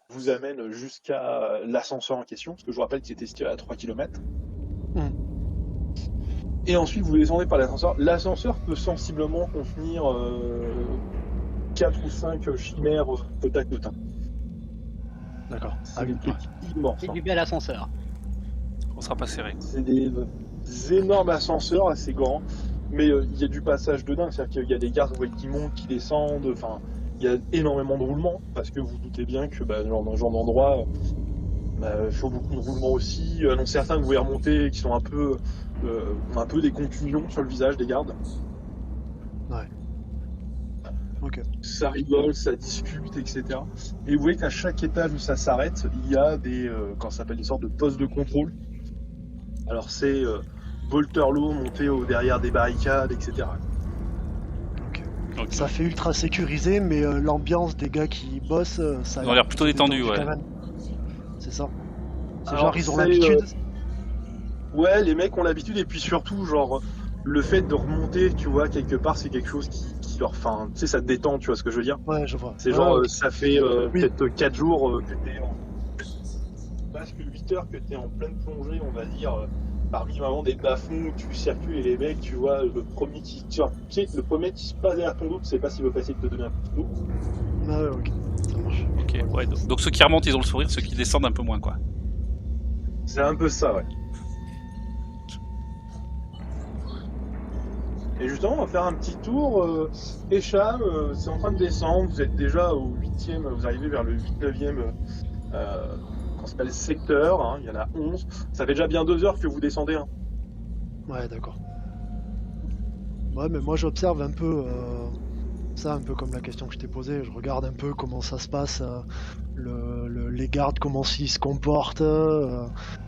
vous amènent jusqu'à l'ascenseur en question, parce que je vous rappelle qu'il était situé à 3 km. Et ensuite, vous descendez par l'ascenseur. L'ascenseur peut sensiblement contenir 4 ou 5 chimères côte à côte. D'accord. C'est des trucs immenses. C'est hein. du bel ascenseur. On sera pas serré. C'est des énormes ascenseurs assez grands, mais il y a du passage de dingue, c'est-à-dire qu'il y a des gardes qui montent, qui descendent, enfin, il y a énormément de roulements, parce que vous doutez bien que dans ce genre d'endroit, il faut beaucoup de roulements aussi. Donc certains que vous pouvez remonter, qui sont ont un peu des contusions sur le visage des gardes. Ouais. Ok. Ça rigole, ça discute, etc. Et vous voyez qu'à chaque étage où ça s'arrête, il y a quand ça s'appelle des sortes de postes de contrôle. Alors c'est bolterlots montés derrière des barricades, etc. Ok. Ça fait ultra sécurisé, mais l'ambiance des gars qui bossent, ça Ils ont l'air plutôt détendus, ouais. quand même. C'est ça. C'est Alors, genre, ils ont c'est, l'habitude. Ouais, les mecs ont l'habitude, et puis surtout, genre, le fait de remonter, tu vois, quelque part, c'est quelque chose qui leur... Enfin, tu sais, ça te détend, tu vois ce que je veux dire? Ouais, je vois. C'est Ouais, genre, ok. ça fait Oui. peut-être 4 jours que t'es en... Parce que 8 heures que t'es en pleine plongée, on va dire, parmi vraiment des bas-fonds où tu circules, et les mecs, tu vois, le premier qui se passe derrière ton dos, tu sais pas s'il veut passer de te donner un coup d'eau. Ah ouais, ok. Ça marche. Ok, ouais. Donc ceux qui remontent, ils ont le sourire, ceux qui descendent un peu moins, quoi. C'est un peu ça, ouais. Et justement, on va faire un petit tour. Echam, c'est en train de descendre. Vous êtes déjà au 8e, vous arrivez vers le 8-9e qu'on s'appelle secteur. Hein, il y en a 11. Ça fait déjà bien 2 heures que vous descendez. Hein. Ouais, d'accord. Ouais, mais moi j'observe un peu ça, un peu comme la question que je t'ai posée. Je regarde un peu comment ça se passe, les gardes, comment ils se comportent,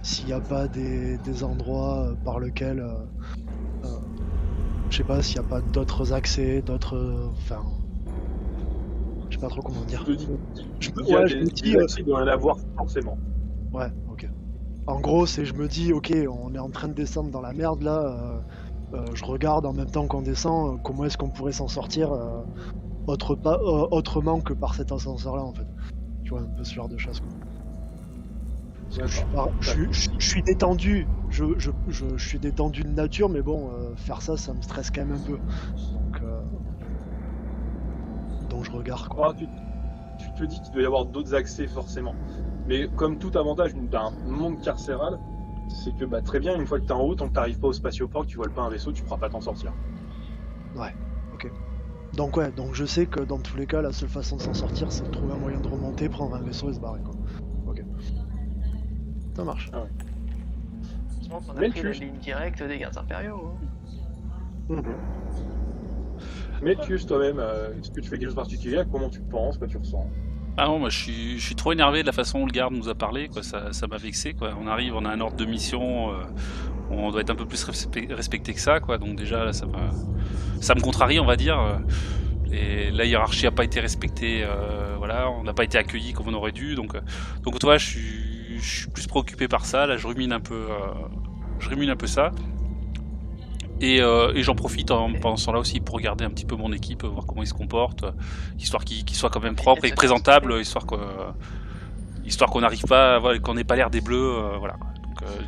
s'il n'y a pas des endroits par lesquels, je sais pas, s'il n'y a pas d'autres accès, enfin, je sais pas trop comment dire. Je te dis, Je me- il y a ouais, je me des dis, accès, il doit y en avoir forcément. Ouais, ok. En gros, je me dis, ok, on est en train de descendre dans la merde là. Je regarde en même temps qu'on descend, comment est-ce qu'on pourrait s'en sortir autrement que par cet ascenseur là en fait. Tu vois, un peu ce genre de choses. Quoi. Je suis détendu, je suis détendu de nature, mais bon, faire ça, ça me stresse quand même un peu. Donc je regarde quoi. Ah, tu te dis qu'il doit y avoir d'autres accès forcément. Mais comme tout avantage d'un monde carcéral, c'est que très bien, une fois que t'es en haut, tant que t'arrives pas au spatioport, que tu voles pas un vaisseau, tu pourras pas t'en sortir. Ouais, ok. Donc ouais, donc je sais que dans tous les cas, la seule façon de s'en sortir, c'est de trouver un moyen de remonter, prendre un vaisseau et se barrer quoi. Ok. Ça marche. Ah ouais. Heureusement qu'on a Mais pris la juste. ligne directe des gardes impériaux. Hein. Melchius, toi-même, est-ce que tu fais quelque chose de particulier? Comment tu penses? Quoi tu ressens? Ah non, moi je suis trop énervé de la façon dont le garde nous a parlé, quoi. Ça m'a vexé, quoi. On arrive, on a un ordre de mission, on doit être un peu plus respecté que ça, quoi. Donc déjà là, ça me contrarie, on va dire. Et la hiérarchie a pas été respectée, voilà, on n'a pas été accueillis comme on aurait dû. Donc toi, je suis plus préoccupé par ça. Là, je rumine un peu ça. Et j'en profite pendant ce temps-là aussi pour regarder un petit peu mon équipe, voir comment ils se comportent, histoire qu'ils soient quand même propres et présentables, histoire qu'on n'arrive pas, voilà, qu'on n'ait pas l'air des bleus, voilà.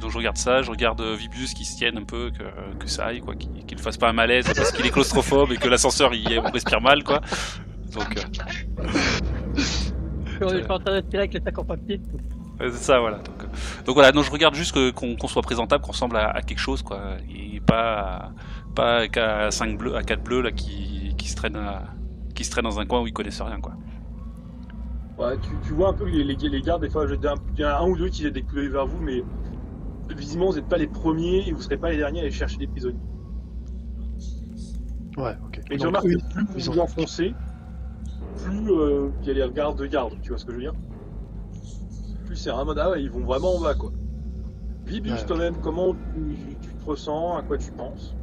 Donc je regarde ça, je regarde Vibius qui se tienne un peu, que ça aille, quoi, qu'il ne fasse pas un malaise parce qu'il est claustrophobe et que l'ascenseur on respire mal, quoi. Donc Je suis en train de tirer avec les sacs en papier. c'est ça, voilà. Donc voilà, non, je regarde juste qu'on soit présentable, qu'on ressemble à quelque chose, quoi, et pas qu'à 5 bleus, à 4 bleus là qui se traînent dans un coin où ils connaissent rien, quoi. Ouais, tu vois un peu les gardes, des fois, il y en a un ou deux qui jettent des coups d'œil vers vous, mais visiblement, vous n'êtes pas les premiers et vous ne serez pas les derniers à aller chercher des prisonniers. Ouais, ok. Mais tu Donc, remarques eux, que plus ils vous ont- vous enfoncez, plus il y a les regards de garde, tu vois ce que je veux dire? Plus c'est un mode, ah ouais, ils vont vraiment en bas, quoi. Vibius, Ouais. toi-même, comment tu te ressens? À quoi tu penses?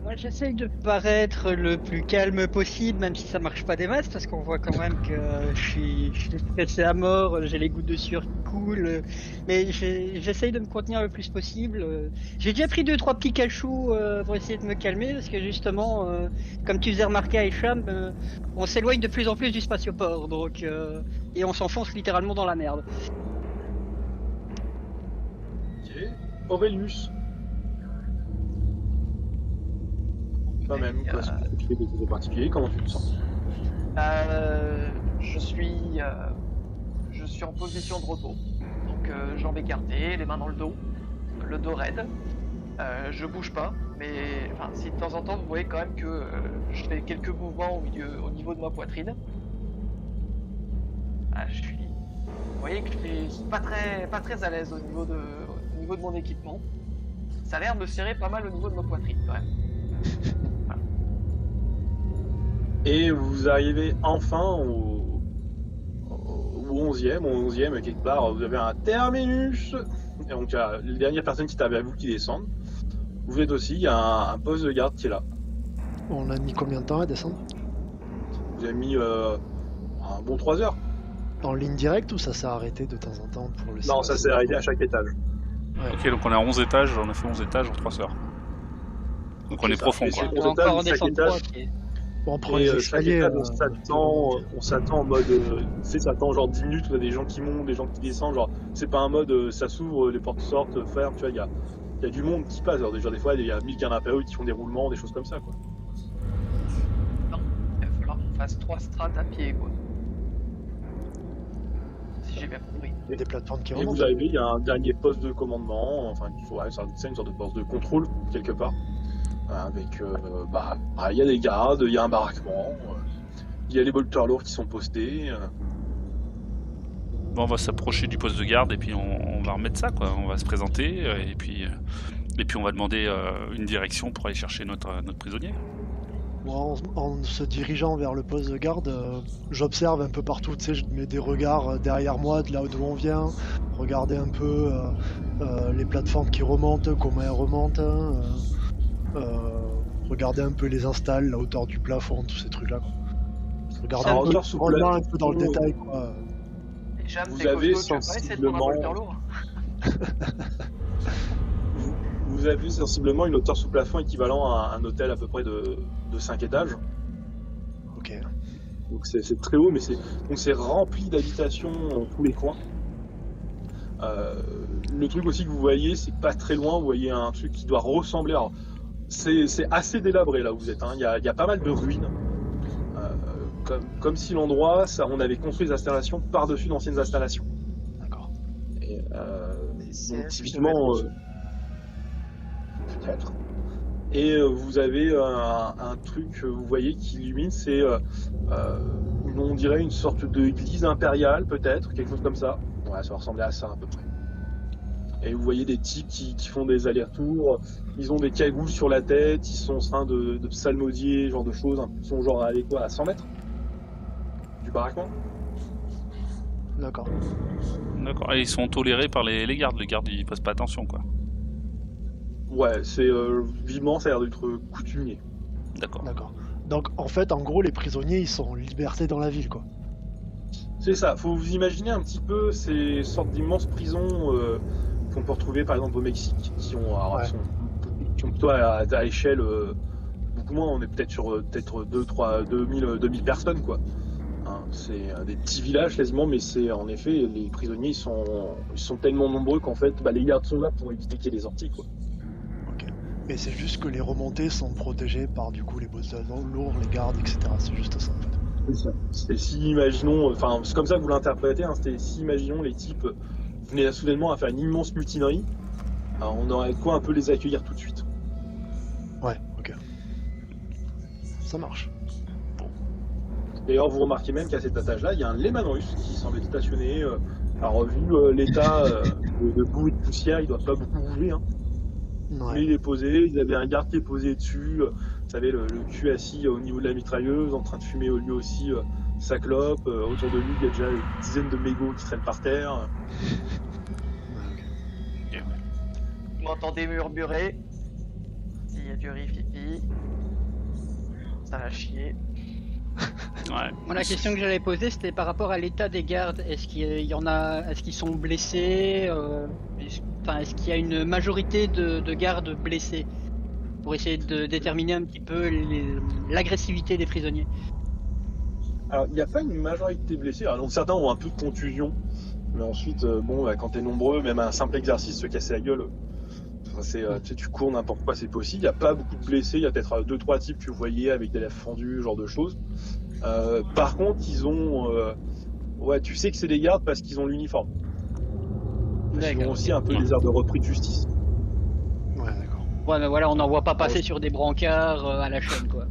Moi, j'essaye de paraître le plus calme possible, même si ça marche pas des masses, parce qu'on voit quand même que je suis stressé à mort, j'ai les gouttes de sueur qui coulent, mais j'essaye de me contenir le plus possible. J'ai déjà pris 2-3 petits cachous pour essayer de me calmer, parce que justement, comme tu faisais remarquer à Hicham, on s'éloigne de plus en plus du spatioport, donc et on s'enfonce littéralement dans la merde. Ok. Aurelius. Toi-même, quoi, est-ce que tu fais quelque chose de particulier? Comment tu te sens? Je suis en position de repos, donc jambes écartées, les mains dans le dos raide. Je bouge pas, mais enfin, si de temps en temps vous voyez quand même que je fais quelques mouvements au niveau de ma poitrine. Vous voyez que je suis pas très à l'aise au niveau de mon équipement. Ça a l'air de me serrer pas mal au niveau de ma poitrine quand même. Et vous arrivez enfin au 11e. Au 11e, quelque part, vous avez un terminus. Et donc, il y a les dernières personnes qui étaient avec vous qui descendent. Vous êtes aussi, il y a un poste de garde qui est là. On a mis combien de temps à descendre? Vous avez mis un bon 3 heures. En ligne directe ou ça s'est arrêté de temps en temps pour le Non, ça s'est arrivé à chaque étage. Ok, donc on a 11 étages, on a fait 11 étages en 3 heures. Donc on est ça. profond, Et quoi. c'est- On va encore en chaque descendre étage. 3. Bon, on prend Et les chaque escaliers. étage, on s'attend en mode. Tu sais, ça attend genre 10 minutes, il y a des gens qui montent, des gens qui descendent. Genre, c'est pas un mode ça s'ouvre, les portes sortent, ferment, tu vois, il y a du monde qui passe. Alors, déjà, des fois, il y a 1000 gardes impériaux qui font des roulements, des choses comme ça, quoi. Il va falloir qu'on fasse 3 strates à pied, quoi. Si j'ai bien compris. Il y a des plateformes qui Et remontent. vous arrivez, il y a un dernier poste de commandement, enfin, ouais, c'est une sorte de poste de contrôle, quelque part. Avec, il y a des gardes, il y a un baraquement, il y a les bolteurs lourds qui sont postés. Bon, on va s'approcher du poste de garde et puis on va remettre ça, quoi. On va se présenter et puis on va demander une direction pour aller chercher notre prisonnier. Bon, en se dirigeant vers le poste de garde, j'observe un peu partout, tu sais, je mets des regards derrière moi, de là d'où on vient, regarder un peu les plateformes qui remontent, comment elles remontent, regarder un peu les installs, la hauteur du plafond, tous ces trucs-là. Regarder Alors, un peu, hauteur sous vraiment plafond, un peu dans le détail, quoi. Et Jam, Vous t'es avez costaud, tu vas pas essayer de prendre un sensiblement- bolter lourd? Vous avez sensiblement une hauteur sous plafond équivalent à un hôtel à peu près de 5 étages. Ok. Donc c'est très haut, mais c'est rempli d'habitations dans tous les coins. Le truc aussi que vous voyez, c'est que pas très loin, vous voyez un truc qui doit ressembler. Alors, c'est assez délabré là où vous êtes. Hein. Il y a pas mal de ruines. Comme si l'endroit, on avait construit des installations par-dessus d'anciennes installations. D'accord. Et, C'est donc ce qui typiquement, devait être peut-être. Et vous avez un truc que vous voyez qui illumine, c'est on dirait une sorte d'église impériale peut-être, quelque chose comme ça. Ouais, ça va ressembler à ça à peu près. Et vous voyez des types qui font des allers-retours, ils ont des cagoules sur la tête, ils sont en train de psalmodier, genre de choses, ils sont genre à 100 mètres du baraquement. D'accord. D'accord. Et ils sont tolérés par les gardes. Les gardes, ils passent pas attention, quoi. Ouais, c'est vivement, ça a l'air d'être coutumier. D'accord. D'accord. Donc en fait, en gros, les prisonniers, ils sont en liberté dans la ville, quoi. C'est ça, faut vous imaginer un petit peu ces sortes d'immenses prisons qu'on peut retrouver par exemple au Mexique, qui ont, alors, Ouais. qui ont plutôt à échelle beaucoup moins, on est peut-être sur peut-être 2000 personnes quoi. Hein, c'est des petits villages quasiment, mais c'est en effet, les prisonniers ils sont tellement nombreux qu'en fait les gardes sont là pour éviter qu'il y ait des sorties quoi. Ok. Mais c'est juste que les remontées sont protégées par du coup les boss lourds, les gardes, etc. C'est juste ça en fait. C'était si imaginons, enfin c'est comme ça que vous l'interprétez, hein, c'était si imaginons les types venaient soudainement à faire une immense mutinerie, alors, on aurait de quoi un peu les accueillir tout de suite. Ouais, ok. Ça marche. D'ailleurs, vous remarquez même qu'à cet étage-là, il y a un Lehman russe qui semble être stationné. Alors, vu l'état de boue et de poussière, il doit pas beaucoup bouger. Hein. Mais Ouais. il est posé, il y avait un garde qui est posé dessus. Vous savez, le cul assis au niveau de la mitrailleuse, en train de fumer lui aussi sa clope. Autour de lui, il y a déjà une dizaine de mégots qui traînent par terre. Ouais, ok. Vous m'entendez murmurer. S'il y a du riz-fifi. Ça va chier. Ouais. Moi, la question que j'allais poser, c'était par rapport à l'état des gardes. Est-ce qu'il y en a, est-ce qu'ils sont blessés est-ce qu'il y a une majorité de gardes blessés pour essayer de déterminer un petit peu l'agressivité des prisonniers? Alors, il n'y a pas une majorité de blessés. Alors, donc, certains ont un peu de contusion. Mais ensuite, quand t'es nombreux, même un simple exercice, se casser la gueule, tu cours n'importe quoi, c'est possible. Il n'y a pas beaucoup de blessés. Il y a peut-être 2-3 types que vous voyez avec des lèvres fendues, ce genre de choses. Par contre, ils ont... ouais, tu sais que c'est des gardes parce qu'ils ont l'uniforme. Ils ont D'accord, aussi ok. un peu des airs de repris de justice. Ouais, d'accord. Ouais, mais voilà, on n'en voit pas passer sur des brancards à la chaîne, quoi.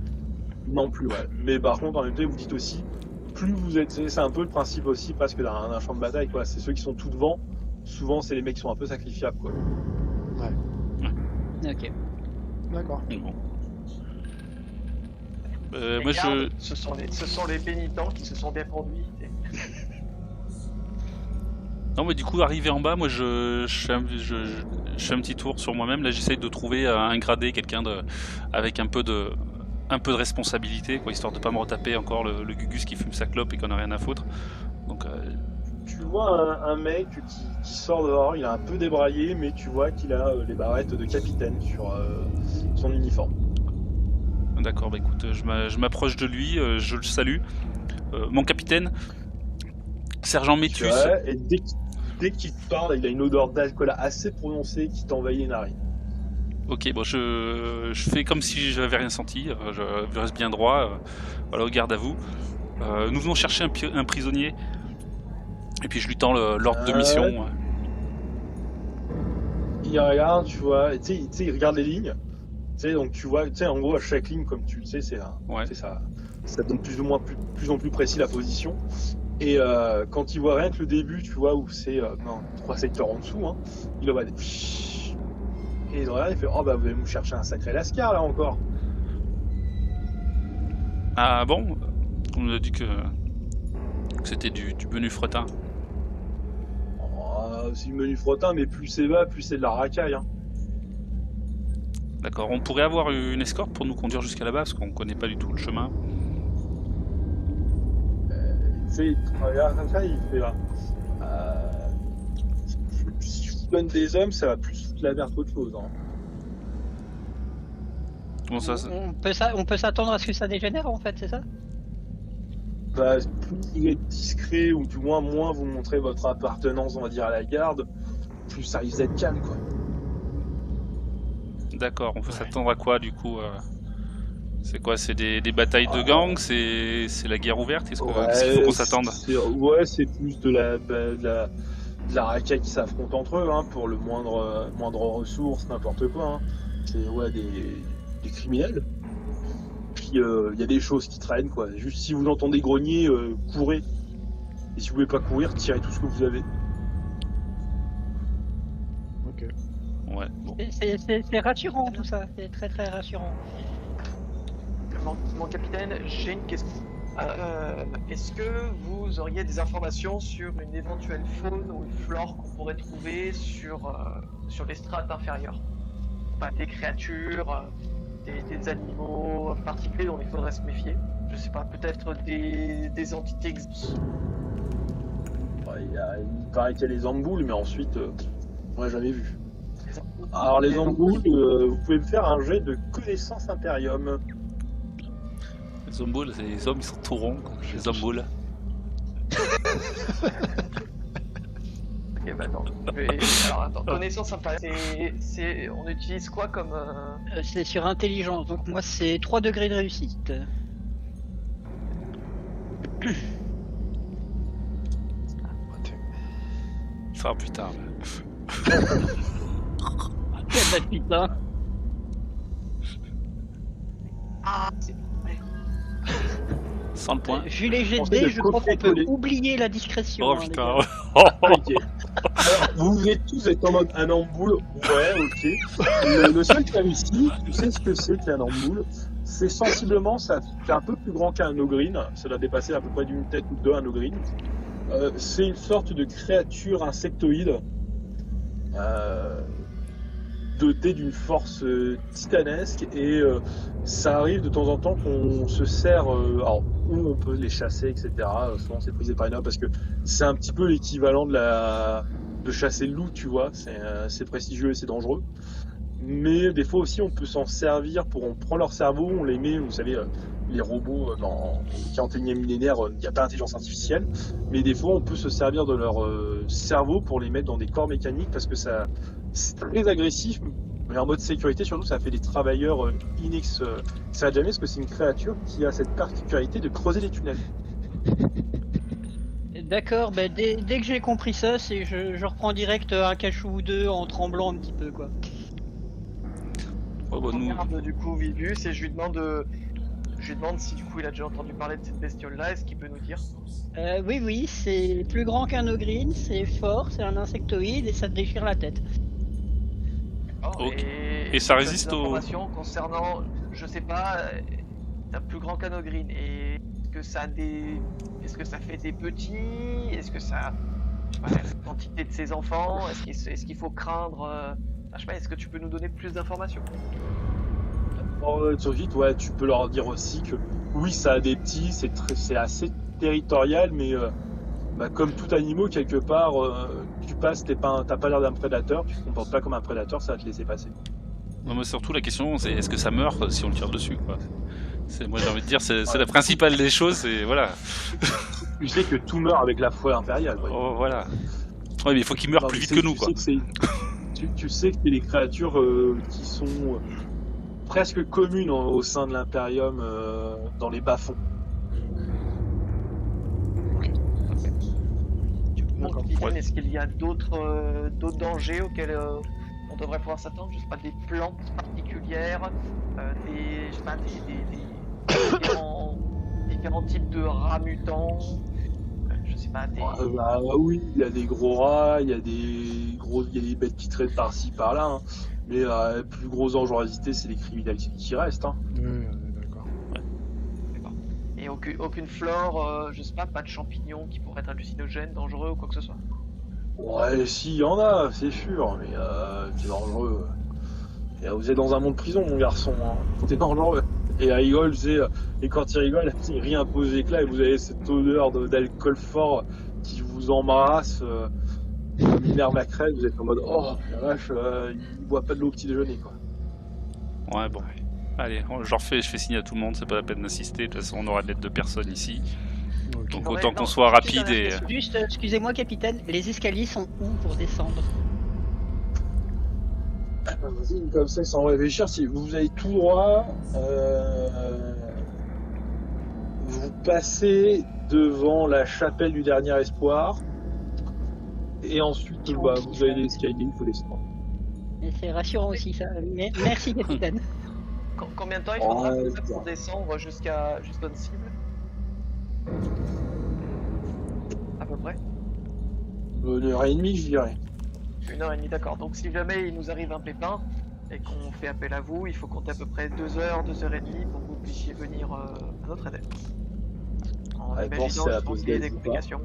Non plus, ouais. Mais par contre, en même temps, vous dites aussi, plus vous êtes... C'est un peu le principe aussi, presque d'un champ de bataille, quoi. C'est ceux qui sont tout devant. Souvent, c'est les mecs qui sont un peu sacrifiables, quoi. Ok. D'accord. Bon. Les Moi, gardes, ce sont les pénitents qui se sont bien conduits. Non, mais du coup, arrivé en bas, moi, je fais un petit tour sur moi-même. Là, j'essaye de trouver un gradé, quelqu'un avec un peu de responsabilité, quoi, histoire de pas me retaper encore le Gugus qui fume sa clope et qu'on a rien à foutre. Donc, Tu vois un mec qui sort dehors, il a un peu débraillé, mais tu vois qu'il a les barrettes de capitaine sur son uniforme. d'accord, bah écoute, je m'approche de lui, je le salue. Mon capitaine, sergent Métus. Ouais, et dès qu'il te parle, il a une odeur d'alcool assez prononcée qui t'envahit les narines. Ok, bon, je fais comme si j'avais rien senti, je reste bien droit, voilà, au garde à vous. Nous venons chercher un prisonnier, et puis je lui tends l'ordre de mission. Il regarde, tu vois, tu sais, il regarde les lignes. Tu sais, donc tu vois, tu sais, en gros, à chaque ligne, comme tu le sais, Ouais. ça donne plus en plus précis la position. Et quand il voit rien que le début, tu vois, où c'est 3 secteurs en dessous, hein, il va des... Et il regarde, il fait, oh bah vous allez nous chercher un sacré lascar là encore. Ah bon? On nous a dit que c'était du menu fretin. Oh, c'est du menu frottin, mais plus c'est bas, plus c'est de la racaille. Hein. D'accord, on pourrait avoir une escorte pour nous conduire jusqu'à là-bas, parce qu'on connaît pas du tout le chemin. Tu sais, il te regarde comme ça, il fait là. Si je vous donne des hommes, ça va plus foutre la merde qu'autre chose. Hein. Bon, ça, On peut s'attendre à ce que ça dégénère, en fait, c'est ça? Bah, plus vous êtes discret, ou du moins vous montrez votre appartenance, on va dire, à la garde, plus ça risque d'être calme, quoi. d'accord, on peut Ouais. s'attendre à quoi du coup c'est quoi? C'est des batailles de gangs? C'est la guerre ouverte? Qu'est-ce qu'il faut qu'on s'attende? Ouais, c'est plus de la racaille qui s'affronte entre eux, hein, pour le moindre ressource, n'importe quoi. Hein. C'est des criminels. Puis il y a des choses qui traînent, quoi. Juste si vous entendez grogner, courez. Et si vous pouvez pas courir, tirez tout ce que vous avez. Ouais, bon. C'est rassurant tout ça, c'est très très rassurant. Mon capitaine, j'ai une question. Est-ce que vous auriez des informations sur une éventuelle faune ou une flore qu'on pourrait trouver sur les strates inférieures? Enfin, des créatures, des animaux particuliers dont il faudrait se méfier. Je sais pas, peut-être des entités. Il paraît qu'il y a les amboules, mais ensuite, on l'a jamais vu. Alors les amboules, vous pouvez me faire un jet de connaissance impérium. Les zombies, les hommes, ils sont tout ronds, les zombies. Ok, bah attends. Alors attends, connaissance impériale. On utilise quoi comme. C'est sur intelligence, donc moi c'est 3 degrés de réussite. Ça plus tard. Bah putain. Ah, 100 le point. Vu les jets de Pensez dés, de je crois qu'on peut copier-coller. oublier la discrétion. Oh hein, les putain. gars. Ok. Alors, vous êtes tous en mode un amboule. Ouais, ok. Le seul qui a réussi, tu sais ce que c'est qu'un amboule. C'est sensiblement, ça fait un peu plus grand qu'un ogryn. Ça doit dépasser à peu près d'une tête ou deux un ogryn. C'est une sorte de créature insectoïde dotée d'une force titanesque et ça arrive de temps en temps qu'on se sert, alors où on peut les chasser, etc. Souvent c'est prisé par une parce que c'est un petit peu l'équivalent de chasser le loup, tu vois. C'est prestigieux et c'est dangereux. Mais des fois aussi on peut s'en servir on prend leur cerveau, on les met, vous savez, les robots dans le 41e millénaire, il n'y a pas d'intelligence artificielle, mais des fois on peut se servir de leur cerveau pour les mettre dans des corps mécaniques parce que c'est très agressif, mais en mode sécurité surtout ça fait des travailleurs ça jamais parce que c'est une créature qui a cette particularité de creuser des tunnels. D'accord, bah dès que j'ai compris ça, je reprends direct un cachou ou deux en tremblant un petit peu quoi. Oh, bah, je nous... regarde du coup Vibus et je lui demande si du coup il a déjà entendu parler de cette bestiole-là, est-ce qu'il peut nous dire? Oui, c'est plus grand qu'un ogryn, c'est fort, c'est un insectoïde et ça te déchire la tête. Ok. Et ça tu as résiste des au- informations concernant, je sais pas, t'as plus grand qu'un ogryn et est-ce que ça fait des petits? Est-ce que ça, la quantité de ses enfants? Est-ce qu'il faut craindre? Je sais pas, est-ce que tu peux nous donner plus d'informations? Sur vite, ouais, tu peux leur dire aussi que oui, ça a des petits, c'est assez territorial, mais comme tout animal, quelque part, tu passes, t'as pas l'air d'un prédateur, tu te comportes pas comme un prédateur, ça va te laisser passer. Non, mais surtout la question c'est est-ce que ça meurt si on le tire dessus quoi. Moi j'ai envie de dire c'est la principale des choses et voilà. Tu sais que tout meurt avec la foi impériale. Ouais. Oh, voilà. Ouais mais il faut qu'il meure Non, plus tu vite sais- que nous tu quoi. sais que tu sais que c'est des créatures qui sont presque communes au sein de l'Imperium dans les bas-fonds. Mon D'accord. capitaine, Ouais. est-ce qu'il y a d'autres dangers auxquels on devrait pouvoir s'attendre? Je sais pas, des plantes particulières, je sais pas, différents types de rats mutants, je sais pas, Oui, il y a des gros rats, il y a des bêtes qui traînent par-ci par-là, hein. Mais le plus gros dangerosité, c'est les criminels qui restent. Hein. D'accord. et aucune flore, je sais pas de champignons qui pourraient être hallucinogènes, dangereux ou quoi que ce soit. Ouais, si, il y en a, c'est sûr, mais c'est dangereux. Et, vous êtes dans un monde prison, mon garçon. Hein. C'est dangereux. Et il rigole, et quand il rigole, il rit un peu aux éclats et vous avez cette odeur d'alcool fort qui vous embrasse. Minerve la crête, vous êtes en mode oh la vache, il boit pas de l'eau au petit déjeuner quoi. Ouais bon. Allez, je fais signe à tout le monde, c'est pas la peine d'insister, de toute façon on aura de l'aide de personne ici. Ok. Donc Ouais, autant non, qu'on soit petite rapide et. dernière question. Juste, excusez-moi capitaine, les escaliers sont où pour descendre? Vas-y, comme ça sans réfléchir, si vous allez tout droit, vous passez devant la chapelle du dernier espoir et ensuite vous avez l'escalier, il faut descendre. Et c'est rassurant aussi ça. Merci capitaine. Combien de temps il faudra Ouais, comme ça pour descendre jusqu'à une cible? À peu près. 1h30 je dirais. 1h30, d'accord. Donc si jamais il nous arrive un pépin et qu'on fait appel à vous, il faut compter à peu près 2 heures, 2h30 pour que vous puissiez venir à notre aide. En La réponse, imaginant c'est la qu'il pause y ait déj des ou pas. complications.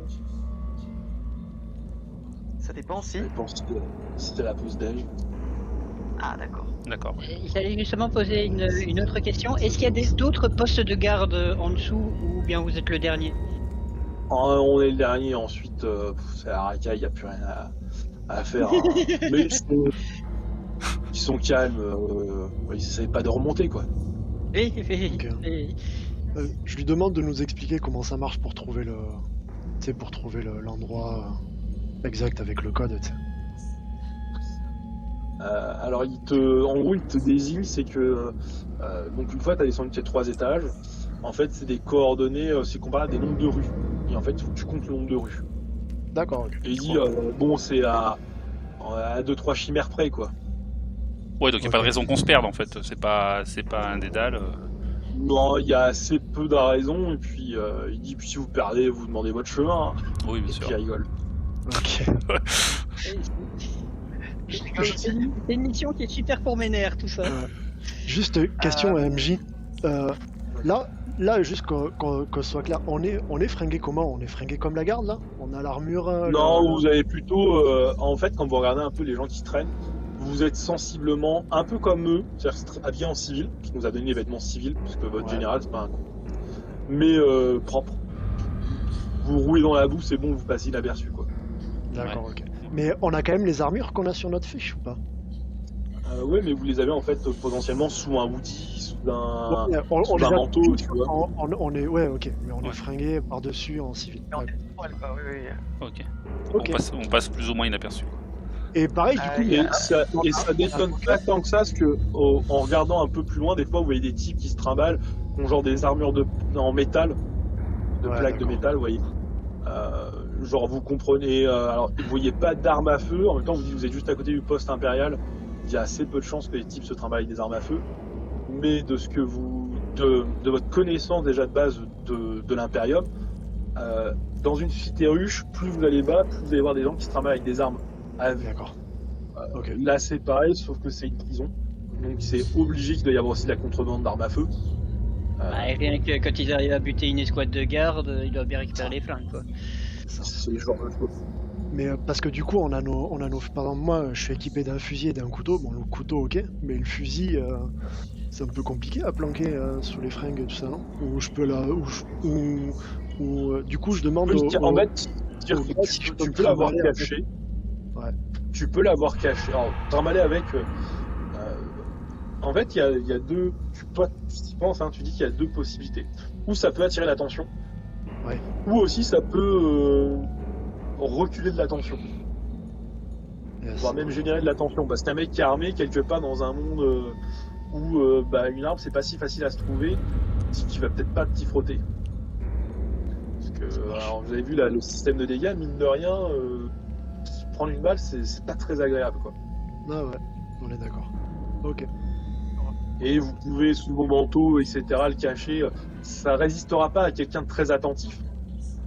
Ça dépend si. Je pense que c'était la pause déj. Ah d'accord. D'accord. J'allais justement poser une autre question. Est-ce qu'il y a d'autres postes de garde en dessous ou bien vous êtes le dernier? On est le dernier, ensuite, c'est la racaille, il n'y a plus rien à faire. Hein. Mais ils sont calmes, ils essaient pas de remonter, quoi. Oui, Ok. oui. Je lui demande de nous expliquer comment ça marche pour trouver le, tu sais, pour trouver l'endroit exact avec le code, tu sais. Alors, en gros, il te désigne, c'est que donc une fois tu as descendu tes 3 étages, en fait, c'est des coordonnées, c'est comparable à des nombres de rues. Et en fait, il faut que tu comptes le nombre de rues. D'accord, ok. Et il dit, bon, c'est à 2-3 chimères près, quoi. Ouais, donc il n'y a pas de Ok. raison qu'on se perde en fait. C'est pas un dédale. Non, il y a assez peu de raisons, et puis il dit, puis si vous perdez, vous demandez votre chemin, hein. Oui, bien Et sûr. puis il rigole. Ok. C'est une mission qui est super pour mes nerfs, tout ça. Juste question à MJ. Là, juste qu'on soit clair, on est fringué comment? On est fringué comme la garde là? On a l'armure. Non, vous avez plutôt, en fait, quand vous regardez un peu les gens qui traînent, vous êtes sensiblement un peu comme eux, c'est-à-dire habillés en civil, qui nous a donné les vêtements civils, parce que votre Ouais. général, c'est pas un con. Mais propre. Vous roulez dans la boue, c'est bon, vous passez inaperçu, quoi. D'accord, ok. Mais on a quand même les armures qu'on a sur notre fiche ou pas? Ouais, mais vous les avez en fait potentiellement sous un hoodie, sous un, Ouais, on sous les un a manteau, tous, tu vois. on est, ouais, ok, mais on Ouais. est fringué par-dessus en civil. Mais on Ouais. est trois, quoi, oui, oui. Ok. Ok. On passe plus ou moins inaperçu. Et pareil, du coup, Et ça détonne pas tant que ça, parce que en regardant un peu plus loin, des fois vous voyez des types qui se trimballent, qui ont genre des armures en métal, de Ouais, plaques de d'accord. métal, vous voyez. Genre vous comprenez, alors vous voyez pas d'armes à feu, en même temps vous êtes juste à côté du poste impérial, il y a assez peu de chances que les types se trimballent avec des armes à feu, mais de ce que de votre connaissance déjà de base de l'Imperium, dans une cité ruche, plus vous allez bas, plus vous allez voir des gens qui se trimballent avec des armes à vue. D'accord. Ok. Là c'est pareil, sauf que c'est une prison, donc c'est obligé qu'il doit y avoir aussi de la contrebande d'armes à feu. Et rien que quand ils arrivent à buter une escouade de garde, ils doivent bien récupérer les flingues, quoi. C'est le genre de choses. Mais parce que du coup, on a nos, par exemple, moi, je suis équipé d'un fusil et d'un couteau. Bon, le couteau, ok, mais le fusil, c'est un peu compliqué à planquer sous les fringues et tout ça, non? Ou je peux la, du coup, je demande. Oui, en fait, si je peux tu me peux l'avoir trimballer avec. caché. Ouais. Tu peux l'avoir caché. Alors, trimballer avec. En fait, il y a deux. Toi, tu y penses, hein, tu dis qu'il y a deux possibilités. Ou ça peut attirer l'attention. Ouais. Ou aussi ça peut reculer de l'attention. Yes. Voire même générer de l'attention. Parce qu'un mec qui est armé, quelque part dans un monde où une arme, c'est pas si facile à se trouver, c'est qu'il va peut-être pas t'y frotter. Parce que, alors, vous avez vu là, le système de dégâts, mine de rien, prendre une balle, c'est pas très agréable, quoi. Ah ouais, on est d'accord. Ok. Et vous pouvez, sous vos manteaux, etc., le cacher. Ça résistera pas à quelqu'un de très attentif.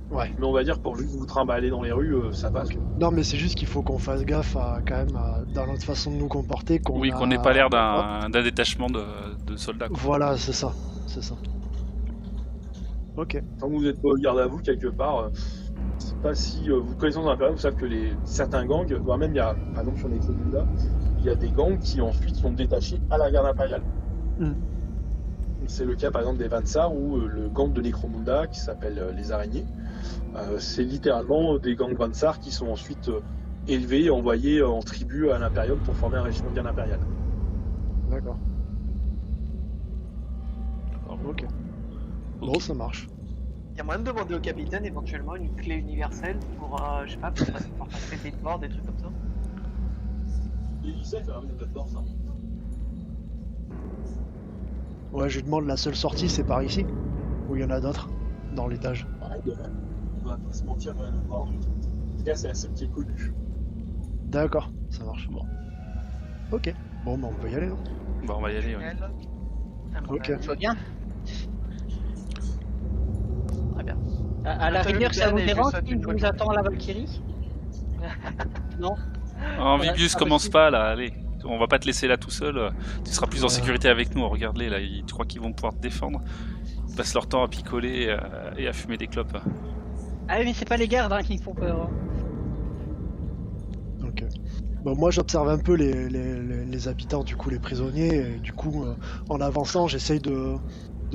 Ouais. Mais on va dire, pour juste vous trimballer dans les rues, ça passe. Ok. Non, mais c'est juste qu'il faut qu'on fasse gaffe quand même dans notre façon de nous comporter. Qu'on n'ait pas l'air d'un détachement de soldats, quoi. Voilà, c'est ça. C'est ça. Ok. Tant que vous n'êtes pas au garde à vous, quelque part, c'est pas si vous connaissez dans un période, vous savez que certains gangs, voire même il y a, par exemple sur les Necromunda, il y a des gangs qui ensuite sont détachés à la garde impériale. C'est le cas par exemple des Vansar ou le gang de Necromunda qui s'appelle les Araignées. C'est littéralement des gangs Vansar qui sont ensuite élevés et envoyés en tribu à l'Imperium pour former un régiment de garde impériale. D'accord. Ok. Bon, ça marche. Il y a moyen de demander au capitaine éventuellement une clé universelle pour, je sais pas, pour passer des ports, des trucs comme ça. Il sait faire une plateforme, ça. Ouais, je lui demande la seule sortie, c'est par ici? Ou il y en a d'autres dans l'étage? On va pas se mentir, il y en a pas. En tout cas, c'est la seule qui est connue. D'accord, ça marche. Bon. Ok. Bon, bah on peut y aller, non? Bah, on va y aller, ouais. Ok. Ça va bien. Très bien. À la T'as rigueur, le ça vous dernier, dérange ça, tu si dois nous le- attend la Valkyrie? Non? Amphibius, pas commence possible. pas là, allez. On va pas te laisser là tout seul. Tu seras plus en Ouais. sécurité avec nous. Regarde-les là, tu crois qu'ils vont pouvoir te défendre? Ils passent leur temps à picoler et à fumer des clopes. Ah oui, mais c'est pas les gardes qui me font peur. Hein. Ok. Bon, moi, j'observe un peu les habitants, du coup, les prisonniers. Et du coup, en avançant, j'essaye de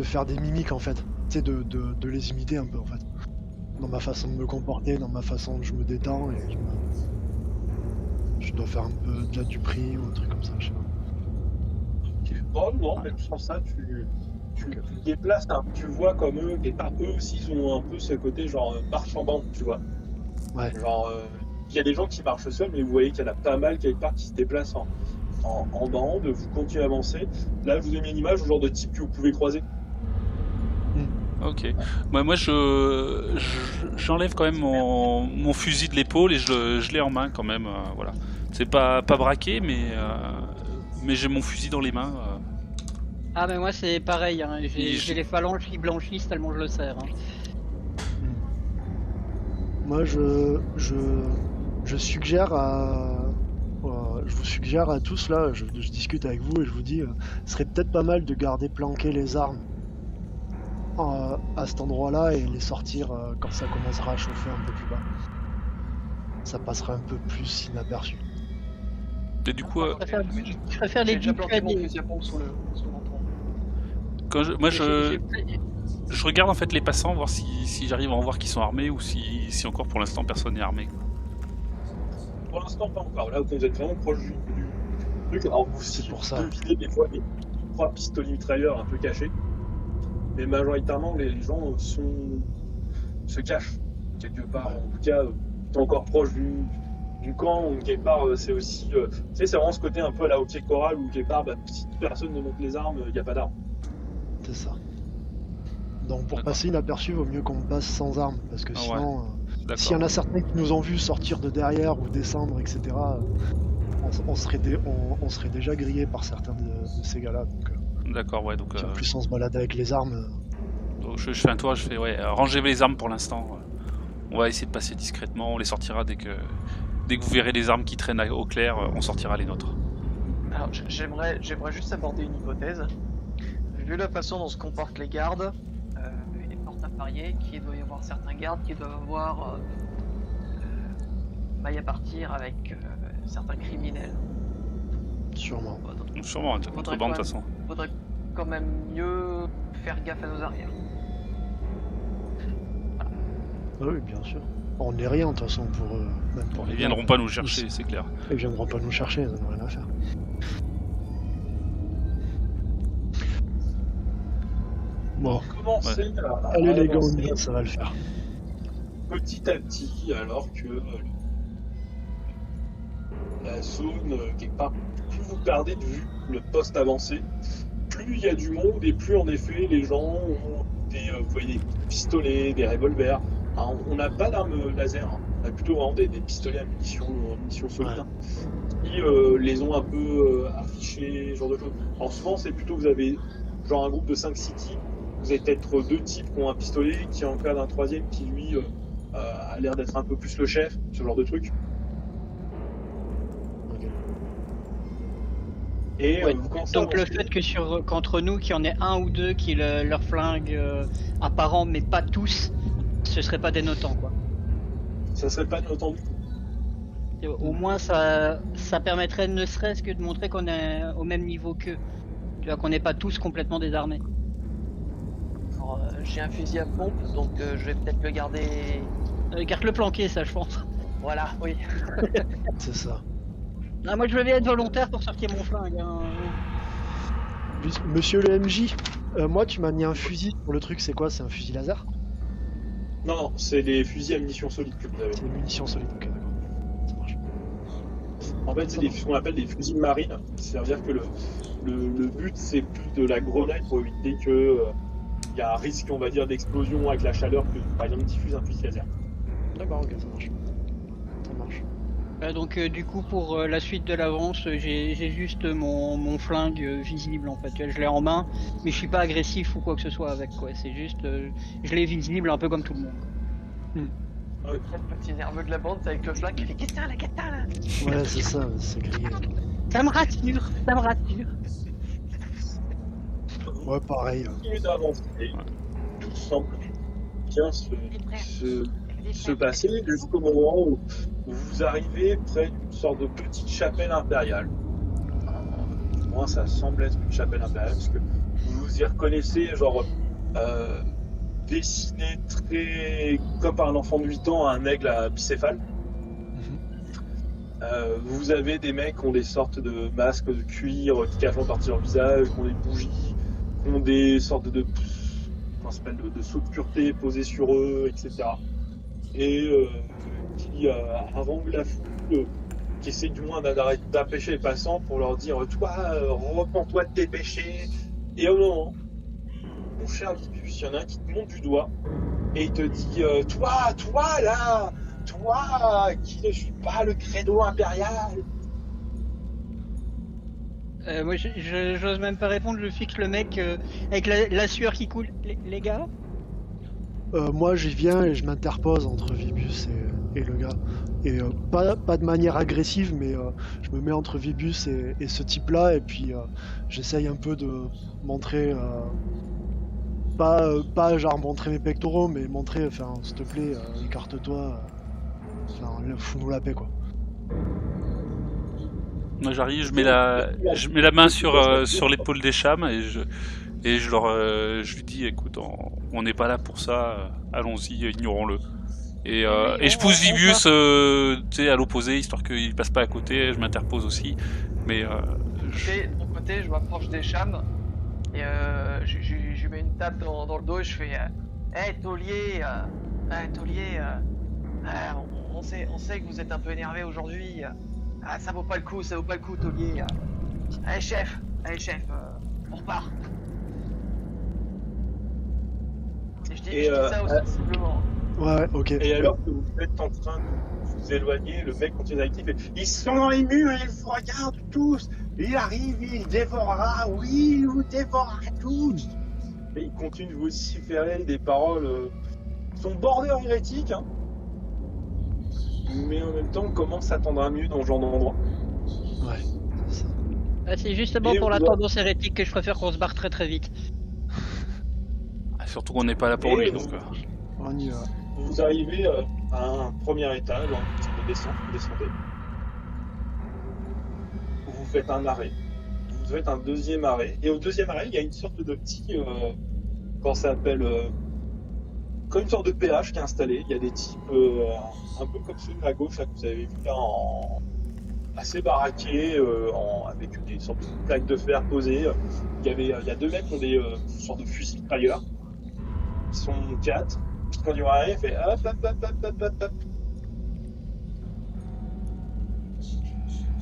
faire des mimiques, en fait. Tu sais, de les imiter un peu, en fait. Dans ma façon de me comporter, dans ma façon de je me détends et je dois faire un peu déjà du prix ou un truc comme ça, je sais pas. Oh non, même sans ça, tu te déplaces, hein, tu vois comme eux, et pas eux aussi, ils ont un peu ce côté genre marche en bande, tu vois. Ouais. Genre, il y a des gens qui marchent seuls, mais vous voyez qu'il y en a pas mal quelque part qui se déplacent en bande, vous continuez à avancer. Là, je vous ai mis une image, le genre de type que vous pouvez croiser. Ok. Moi, j'enlève quand même mon fusil de l'épaule et je l'ai en main quand même. Voilà. C'est pas braqué, mais j'ai mon fusil dans les mains. Ah, mais moi, c'est pareil. Hein. Et J'ai les phalanges qui blanchissent tellement je le serre. Hein. Moi, je suggère je vous suggère à tous là, je discute avec vous et je vous dis, ce serait peut-être pas mal de garder planquées les armes à cet endroit-là et les sortir quand ça commencera à chauffer un peu plus bas. Ça passera un peu plus inaperçu. Et du coup, Je préfère les J'ai déjà planté mon dissuader. fusil à pompe sous le menton. je regarde en fait les passants, voir si j'arrive à en voir qui sont armés ou si encore pour l'instant personne n'est armé. Pour l'instant, pas encore. Là, vous êtes vraiment proche du truc. Alors, C'est pour ça. devinez des fois les 3 pistolets mitrailleurs un peu cachés. Mais majoritairement, les gens se cachent quelque part. En tout cas, sont encore proche du camp, ou quelque part, c'est aussi. Tu sais, c'est vraiment ce côté un peu à la hockey chorale où quelque part, si personne ne monte les armes, il n'y a pas d'armes. C'est ça. Donc pour D'accord. passer inaperçu, vaut mieux qu'on passe sans armes, parce que Ah ouais. sinon, D'accord. s'il y en a certains qui nous ont vus sortir de derrière ou descendre, etc., on serait déjà grillé par certains de ces gars-là. Donc, D'accord, ouais. Donc, si en plus on se balade avec les armes, donc je fais un tour, je fais ouais, rangez les armes pour l'instant. On va essayer de passer discrètement. On les sortira dès que vous verrez les armes qui traînent au clair. On sortira les nôtres. Alors, j'aimerais juste aborder une hypothèse. Vu la façon dont se comportent les gardes, les portes à parier, qu'il doit y avoir certains gardes qui doivent avoir maille à partir avec certains criminels. sûrement. Donc, sûrement un contrebande de toute façon. Faudrait quand même mieux faire gaffe à nos arrières. Ah oui, bien sûr. On n'est rien de toute façon pour eux, même pour Ils les viendront gardes. pas nous chercher, c'est clair. Ils viendront pas nous chercher, ils n'ont rien à faire. Bon, Commencez à allez les gars, on avancer y va, ça va le faire. petit à petit, alors que la zone, quelque part, plus vous perdez de vue le poste avancé, plus il y a du monde et plus en effet les gens ont vous voyez, des pistolets, des revolvers. Alors, on n'a pas d'armes laser, hein. On a plutôt vraiment des pistolets à munitions solides, Ouais. hein, qui les ont un peu affichés, ce genre de choses. Alors souvent c'est plutôt, vous avez genre un groupe de 5-6 types, vous avez peut-être 2 types qui ont un pistolet, qui encadre un troisième qui lui a l'air d'être un peu plus le chef, ce genre de truc. Ok. Et Ouais, vous commencez donc à le avancer. fait que qu'entre nous, qu'il y en ait un ou deux qui leur flingue apparent, mais pas tous, ce serait pas dénotant quoi. Ça serait pas autant du tout. Et au moins ça permettrait ne serait-ce que de montrer qu'on est au même niveau qu'eux. Tu vois, qu'on n'est pas tous complètement désarmés. Alors, j'ai un fusil à pompe, donc je vais peut-être le garder. Garde-le planqué, ça je pense. Voilà, oui. C'est ça. Ah, moi je veux bien être volontaire pour sortir mon flingue. Hein. Monsieur le MJ, moi tu m'as mis un fusil pour le truc, c'est quoi? C'est un fusil laser? Non, non, c'est les fusils à munitions solides que vous avez. C'est des munitions solides, ok d'accord. Ça marche. En fait, c'est ce qu'on appelle des fusils marines. C'est-à-dire que le but, c'est plus de la grenade pour éviter que il y a un risque, on va dire, d'explosion avec la chaleur que, par exemple, diffuse un fusil laser. D'accord, ok, ça marche. Ça marche. Donc du coup pour la suite de l'avance, j'ai juste mon flingue visible en fait. Tu vois, je l'ai en main, mais je suis pas agressif ou quoi que ce soit avec quoi. C'est juste, je l'ai visible un peu comme tout le monde. Ouais. Le petit nerveux de la bande, c'est avec le flingue qui fait qu'est-ce que la cata là? Ouais, c'est ça, c'est grillé. Ça me rassure, ça me rassure. Ouais, pareil. Continuez d'avancer. Tout semble bien se passer jusqu'au moment où vous arrivez près d'une sorte de petite chapelle impériale. Du moins, ça semble être une chapelle impériale, parce que vous y reconnaissez, genre, dessiné très comme par un enfant de 8 ans, un aigle à bicéphale. Vous avez des mecs qui ont des sortes de masques de cuir qui cachent en partie leur visage, qui ont des bougies, qui ont des sortes de sceaux de pureté posés sur eux, etc. Et qui haranguent la foule, qui essaie du moins d'empêcher les passants pour leur dire toi, repens-toi de tes péchés. Et au moment, mon cher Vibus, il y en a un qui te monte du doigt et il te dit toi là, toi qui ne suis pas le credo impérial. Moi, j'ose même pas répondre, je fixe le mec avec la sueur qui coule. Les gars, Moi, j'y viens et je m'interpose entre Vibus et le gars. Et pas de manière agressive, mais je me mets entre Vibus et ce type-là, et puis j'essaye un peu de montrer, pas genre montrer mes pectoraux, mais montrer, enfin, s'il te plaît, écarte-toi, enfin, fous-nous la paix, quoi. Moi j'arrive, je mets la main sur l'épaule des chams et je lui dis écoute, on n'est pas là pour ça, allons-y, ignorons-le. Et je pousse Vibius tu sais, à l'opposé, histoire qu'il passe pas à côté, je m'interpose aussi. Mais De mon côté, je m'approche des chams et je lui mets une tape dans le dos et je fais hey taulier, on sait que vous êtes un peu énervé aujourd'hui. Ça vaut pas le coup, taulier. Allez chef, on repart. Et je dis ça aussi simplement. Ouais, ok. Et alors que vous êtes en train de vous éloigner, le mec continue d'actif et ils sont dans les murs, ils vous regardent tous. Il arrive, il dévorera, oui, il vous dévorera tous. Et il continue de vociférer des paroles qui sont border hérétiques, hein. Mais en même temps, comment s'attendre à mieux dans ce genre d'endroit? Ouais, c'est ça. c'est justement Et pour la voilà. tendance hérétique que je préfère qu'on se barre très très vite. surtout qu'on n'est pas là pour lui, donc. On y va. Vous arrivez à un premier étage, vous descendez. Vous faites un arrêt. Vous faites un deuxième arrêt. Et au deuxième arrêt, il y a une sorte de petit... comment ça s'appelle comme une sorte de péage qui est installé. Il y a des types un peu comme ceux à gauche là, que vous avez vu là, assez baraqués, avec des sortes de plaques de fer posées. Il y a deux mecs qui ont des sortes de fusils ailleurs. Ils sont 4. Quand il arrive, il fait hop, hop, hop, hop, hop, hop, hop.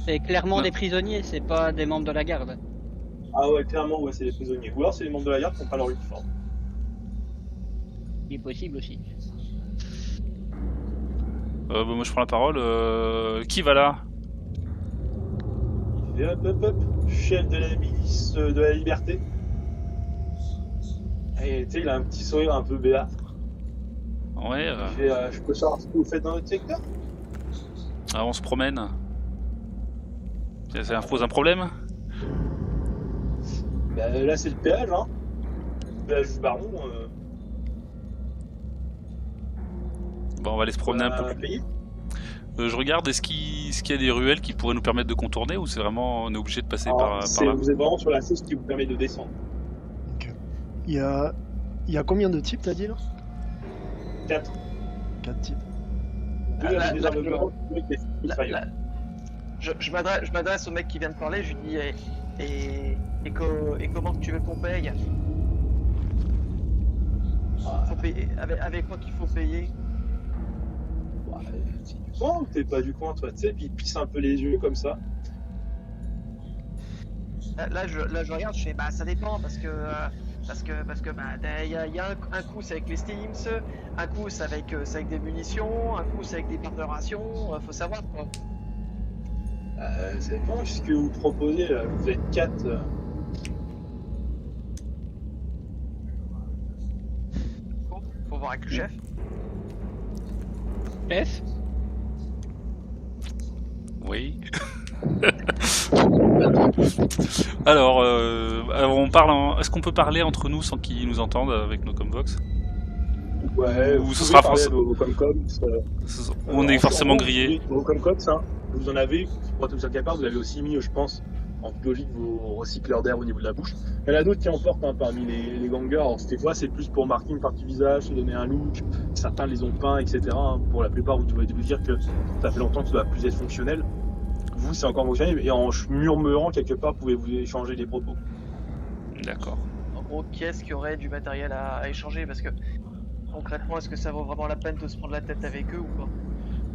C'est clairement Non. des prisonniers, c'est pas des membres de la garde. Ah ouais, clairement, ouais, c'est des prisonniers. Ou alors c'est les membres de la garde qui n'ont pas leur uniforme. Il est possible aussi. Moi je prends la parole. Qui va là? Il fait hop, hop, hop, chef de la milice de la liberté. Et tu sais, il a un petit sourire un peu béat. Ouais, Il fait je peux savoir ce que vous faites dans notre secteur? on se promène. Ça pose un problème? Bah, là, c'est le péage, hein. Le péage du baron. Bon, on va aller se promener un peu plus. Payé. Je regarde, est-ce qu'il y a des ruelles qui pourraient nous permettre de contourner ou c'est vraiment on est obligé de passer par là? Vous êtes vraiment sur la source qui vous permet de descendre. Ok. Il y a combien de types, t'as dit là? 4. 4 types. Deux Là, avec des là, armes de blanc, deux avec des mitrailleurs. Je m'adresse au mec qui vient de parler, je lui dis et comment tu veux qu'on paye? Faut payer avec quoi qu'il faut payer? Ouais, c'est du coin ou t'es pas du coin, toi? Tu sais, puis il pisse un peu les yeux comme ça. Là, je regarde, je fais bah ça dépend parce que il y a un coup c'est avec les Steams, un coup c'est avec des munitions, un coup c'est avec des préparations, faut savoir quoi. Ça dépend ce que vous proposez là. Vous êtes 4. Faut voir avec le chef. Chef, Oui. Alors, on parle. Est-ce qu'on peut parler entre nous sans qu'ils nous entendent avec nos comvox? Ouais, Ou vous ce pouvez sera parler à forcément. vos Comcoms. On est forcément grillé. Vos Comcoms, hein, vous en avez, pour être aussi capable, vous avez aussi mis, je pense, en biologique vos recycleurs d'air au niveau de la bouche. Il y en a d'autres qui en portent parmi les gangers. Alors, des fois, c'est plus pour marquer une partie du visage, se donner un look. Certains les ont peints, etc. hein. Pour la plupart, vous devez vous dire que ça fait longtemps que ça doit plus être fonctionnel. Vous, c'est encore fonctionnel. Et en murmurant quelque part, pouvez-vous échanger des propos. D'accord. En gros, qui est-ce qui aurait du matériel à échanger? Parce que concrètement, est-ce que ça vaut vraiment la peine de se prendre la tête avec eux ou pas?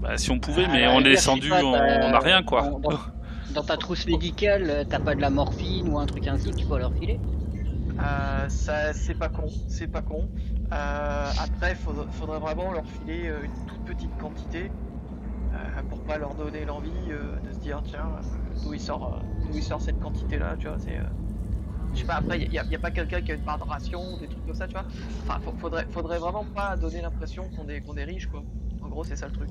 Bah, si on pouvait, à mais la on est rigueur, je sais descendu, pas, on a rien quoi. Dans ta trousse médicale, t'as pas de la morphine ou un truc ainsi que tu peux leur filer? Ça, c'est pas con, c'est pas con. Après, faudrait vraiment leur filer une toute petite quantité pour pas leur donner l'envie de se dire tiens, d'où il sort cette quantité-là, tu vois. Je sais pas. Après, y a pas quelqu'un qui a une barre de ration, des trucs comme ça, tu vois. Enfin, faudrait vraiment pas donner l'impression qu'on est riche, quoi. En gros, c'est ça le truc.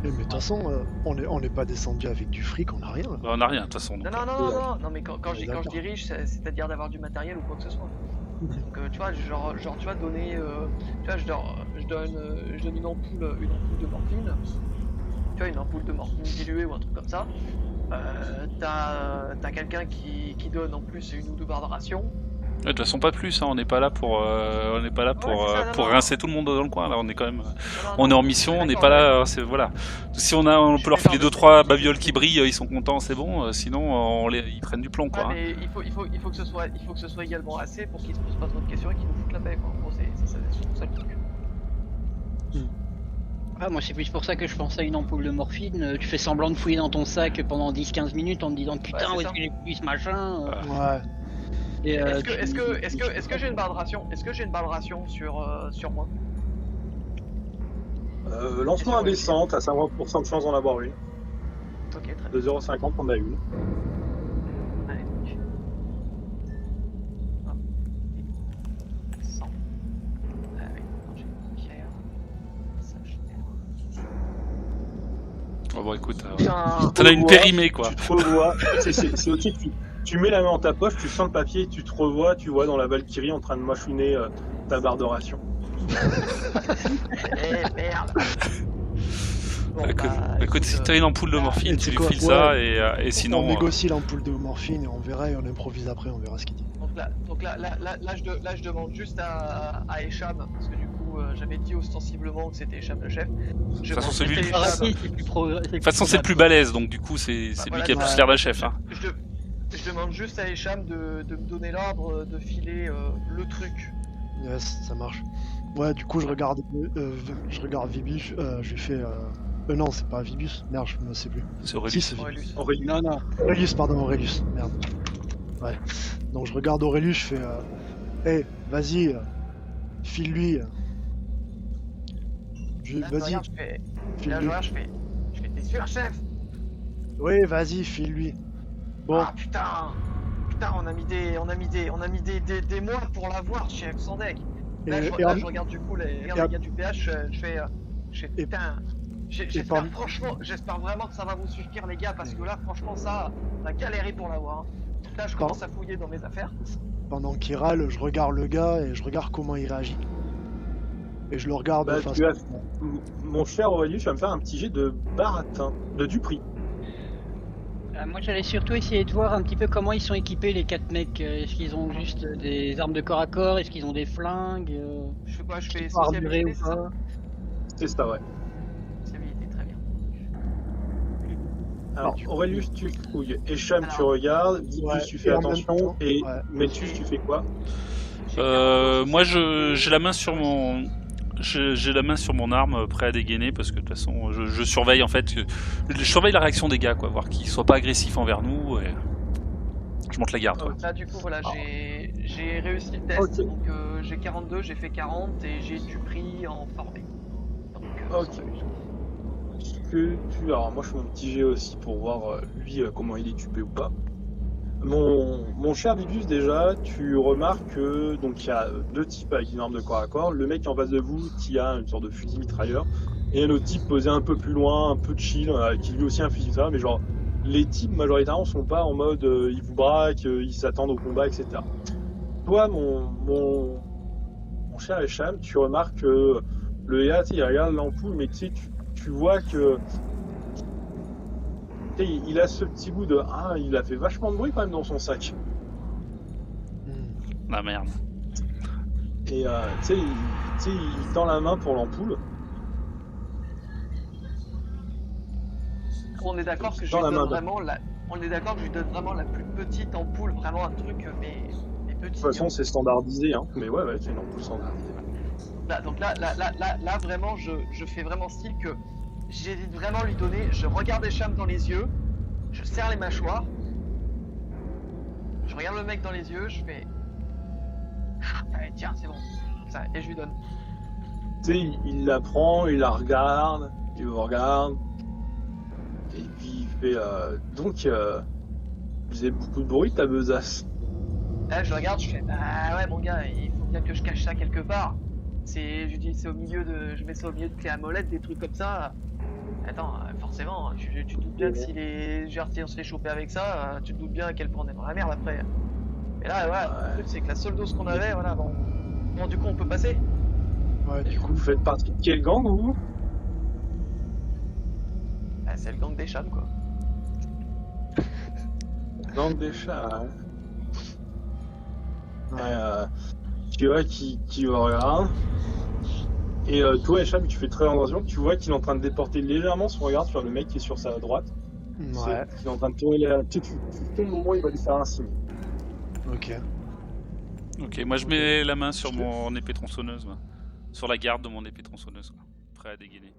Mais de toute façon, on n'est pas descendu avec du fric, on n'a rien. Bah, on a rien de toute façon. Non, donc, non, non, non, non, mais quand je D'accord. dis riche, c'est-à-dire d'avoir du matériel ou quoi que ce soit. Donc tu vois, genre tu vas donner, tu vois, je donne une ampoule de morphine, tu vois, une ampoule de morphine diluée ou un truc comme ça. T'as quelqu'un qui donne en plus une ou deux barres de ration. De toute façon, pas plus. Hein. On n'est pas là pour, Ouais, c'est ça, non, pour non. rincer tout le monde dans le coin. Là, on est quand même, Non, non, on est non, en mission. On n'est d'accord, pas là. C'est voilà. Si on Je peut leur suis filer d'accord, 2-3 mais- babioles qui brillent, ils sont contents, c'est bon. Sinon, ils prennent du plomb, Ouais, quoi. Hein. mais il faut que ce soit également assez pour qu'ils se posent pas trop de questions et qu'ils nous foutent la paix, quoi. En gros, c'est ça le truc. Ah, moi c'est plus pour ça que je pensais à une ampoule de morphine. Tu fais semblant de fouiller dans ton sac pendant 10-15 minutes en te disant putain c'est où est-ce ça. que j'ai pris ce machin Ouais. et, Est-ce tu- que j'ai une barre de ration? Est-ce que j'ai une barre de ration sur moi? Lance-moi un descente à 50% de chance d'en avoir une. Ok, très bien. De 0,50, on a une. Allez, donc. Hop. 100. Avec j'ai une pierre. Ça, je fais. Oh, bon, écoute, Putain. t'en as une périmée, quoi. Tu te revois. C'est ok, tu mets la main dans ta poche, tu sens le papier, tu te revois, tu vois dans la Valkyrie en train de machiner ta barre de ration. Eh merde. Bon, Écoute, si t'as une ampoule de morphine, Et tu tu lui quoi, files ouais. ça et sinon. On négocie l'ampoule de morphine et on verra et on improvise après, on verra ce qu'il dit. Donc là, je demande juste à Esham, parce que du coup, j'avais dit ostensiblement que c'était Esham le chef. De toute façon, c'est lui. Esham. Ah, si, c'est plus pro- De toute façon, c'est le plus balèze, donc du coup, c'est lui voilà, qui a ouais. plus l'air d'un chef. Hein. Je demande juste à Esham de me donner l'ordre de filer le truc. Yes, ça marche. Ouais, du coup, je regarde Vibus, je lui fais. Non, c'est pas Vibus, merde, je ne sais plus. C'est Si, Aurélien. c'est Vibus. Aurelius. Aurélien. Non, non. Aurelius, pardon, Aurelius, merde. Ouais. Donc je regarde Aurelius, je fais. Hey, vas-y, file-lui. Là, je Vas-y, regarde, je fais, file-lui. t'es sûr, chef? Oui, vas-y, file-lui. Bon, Ah putain, on a mis des mois pour l'avoir, chef, sans deck. Là, je regarde du coup les gars du PH, je fais putain. J'espère vraiment que ça va vous suffire, les gars, parce que là, franchement, ça, on a galéré pour l'avoir. Là, je commence à fouiller dans mes affaires. pendant qu'il râle, je regarde le gars et je regarde comment il réagit. Et je le regarde Bah, face tu as- Mon cher Aurélien, tu vas me faire un petit jet de baratin, de Dupri. Moi j'allais surtout essayer de voir un petit peu comment ils sont équipés les 4 mecs. Est-ce qu'ils ont juste des armes de corps à corps? Est-ce qu'ils ont des flingues? Je fais quoi? Je fais Pas armurés sociabilité, ou c'est ça? pas? C'est ça, ouais. Sociabilité, très bien. Alors, Aurélien, tu fouilles. Esham, tu Alors, regardes. Vibus, ouais, tu fais et en même attention. temps, Et ouais. Métus, tu fais quoi? Moi, j'ai la main sur mon. J'ai la main sur mon arme, prêt à dégainer, parce que de toute façon, je surveille en fait. Je surveille la réaction des gars, quoi, voir qu'ils soient pas agressifs envers nous. Et je monte la garde, quoi. Là, du coup, voilà, j'ai réussi le test. Ok. Donc, j'ai 42, j'ai fait 40 et j'ai du prix en formé. Donc, Ok. sans abus. Alors, moi, je fais mon petit jet aussi pour voir lui comment il est tupé ou pas. Mon cher Bigus, déjà, tu remarques que donc il y a deux types avec une arme de corps à corps. Le mec en face de vous qui a une sorte de fusil mitrailleur et un autre type posé un peu plus loin, un peu chill, qui lui aussi a un fusil ça, mais genre les types majoritairement sont pas en mode ils vous braquent, ils s'attendent au combat, etc. Toi, mon cher Echam, tu remarques que le gars, tu sais, il regarde l'ampoule, mais tu sais, tu vois que tu sais, il a ce petit goût de ah, il a fait vachement de bruit quand même dans son sac. Ah merde. Et tu sais, il tend la main pour l'ampoule. On est d'accord que je Dans lui la donne main. vraiment on est d'accord que je lui donne vraiment la plus petite ampoule, vraiment un truc mais De petit. toute façon, c'est standardisé, hein. Mais ouais, c'est une ampoule standardisée. Donc là vraiment, je fais vraiment style que j'hésite vraiment à lui donner. Je regarde Echam dans les yeux, je serre les mâchoires, je regarde le mec dans les yeux, je fais allez, tiens, c'est bon, ça, et je lui donne. Tu sais, il la prend, il la regarde, il vous regarde, et puis il fait donc, tu faisais beaucoup de bruit ta besace. Là, je le regarde, je fais bah ouais, mon gars, il faut bien que je cache ça quelque part. Je dis, c'est au milieu de, je mets ça au milieu de clés à molette, des trucs comme ça. Attends, forcément, tu te doutes bien que si on se fait choper avec ça, tu te doutes bien à quel point on est dans la merde après. Mais là, voilà, le truc c'est que la seule dose qu'on avait, voilà, bon, du coup on peut passer. Ouais, Du coup, vous faites partie de quel gang, vous? Bah, c'est le gang des chams, quoi. Gang des chats, hein. Tu vois qui vous regarde. Et toi, Echam, tu fais très attention, tu vois qu'il est en train de déporter légèrement son regard sur le mec qui est sur sa droite. Ouais, Il est en train de tourner la... Tu sais, au moment où il va lui faire un signe. ok. Ok, moi je mets la main sur mon épée tronçonneuse, moi. Sur la garde de mon épée tronçonneuse, quoi. Prêt à dégainer.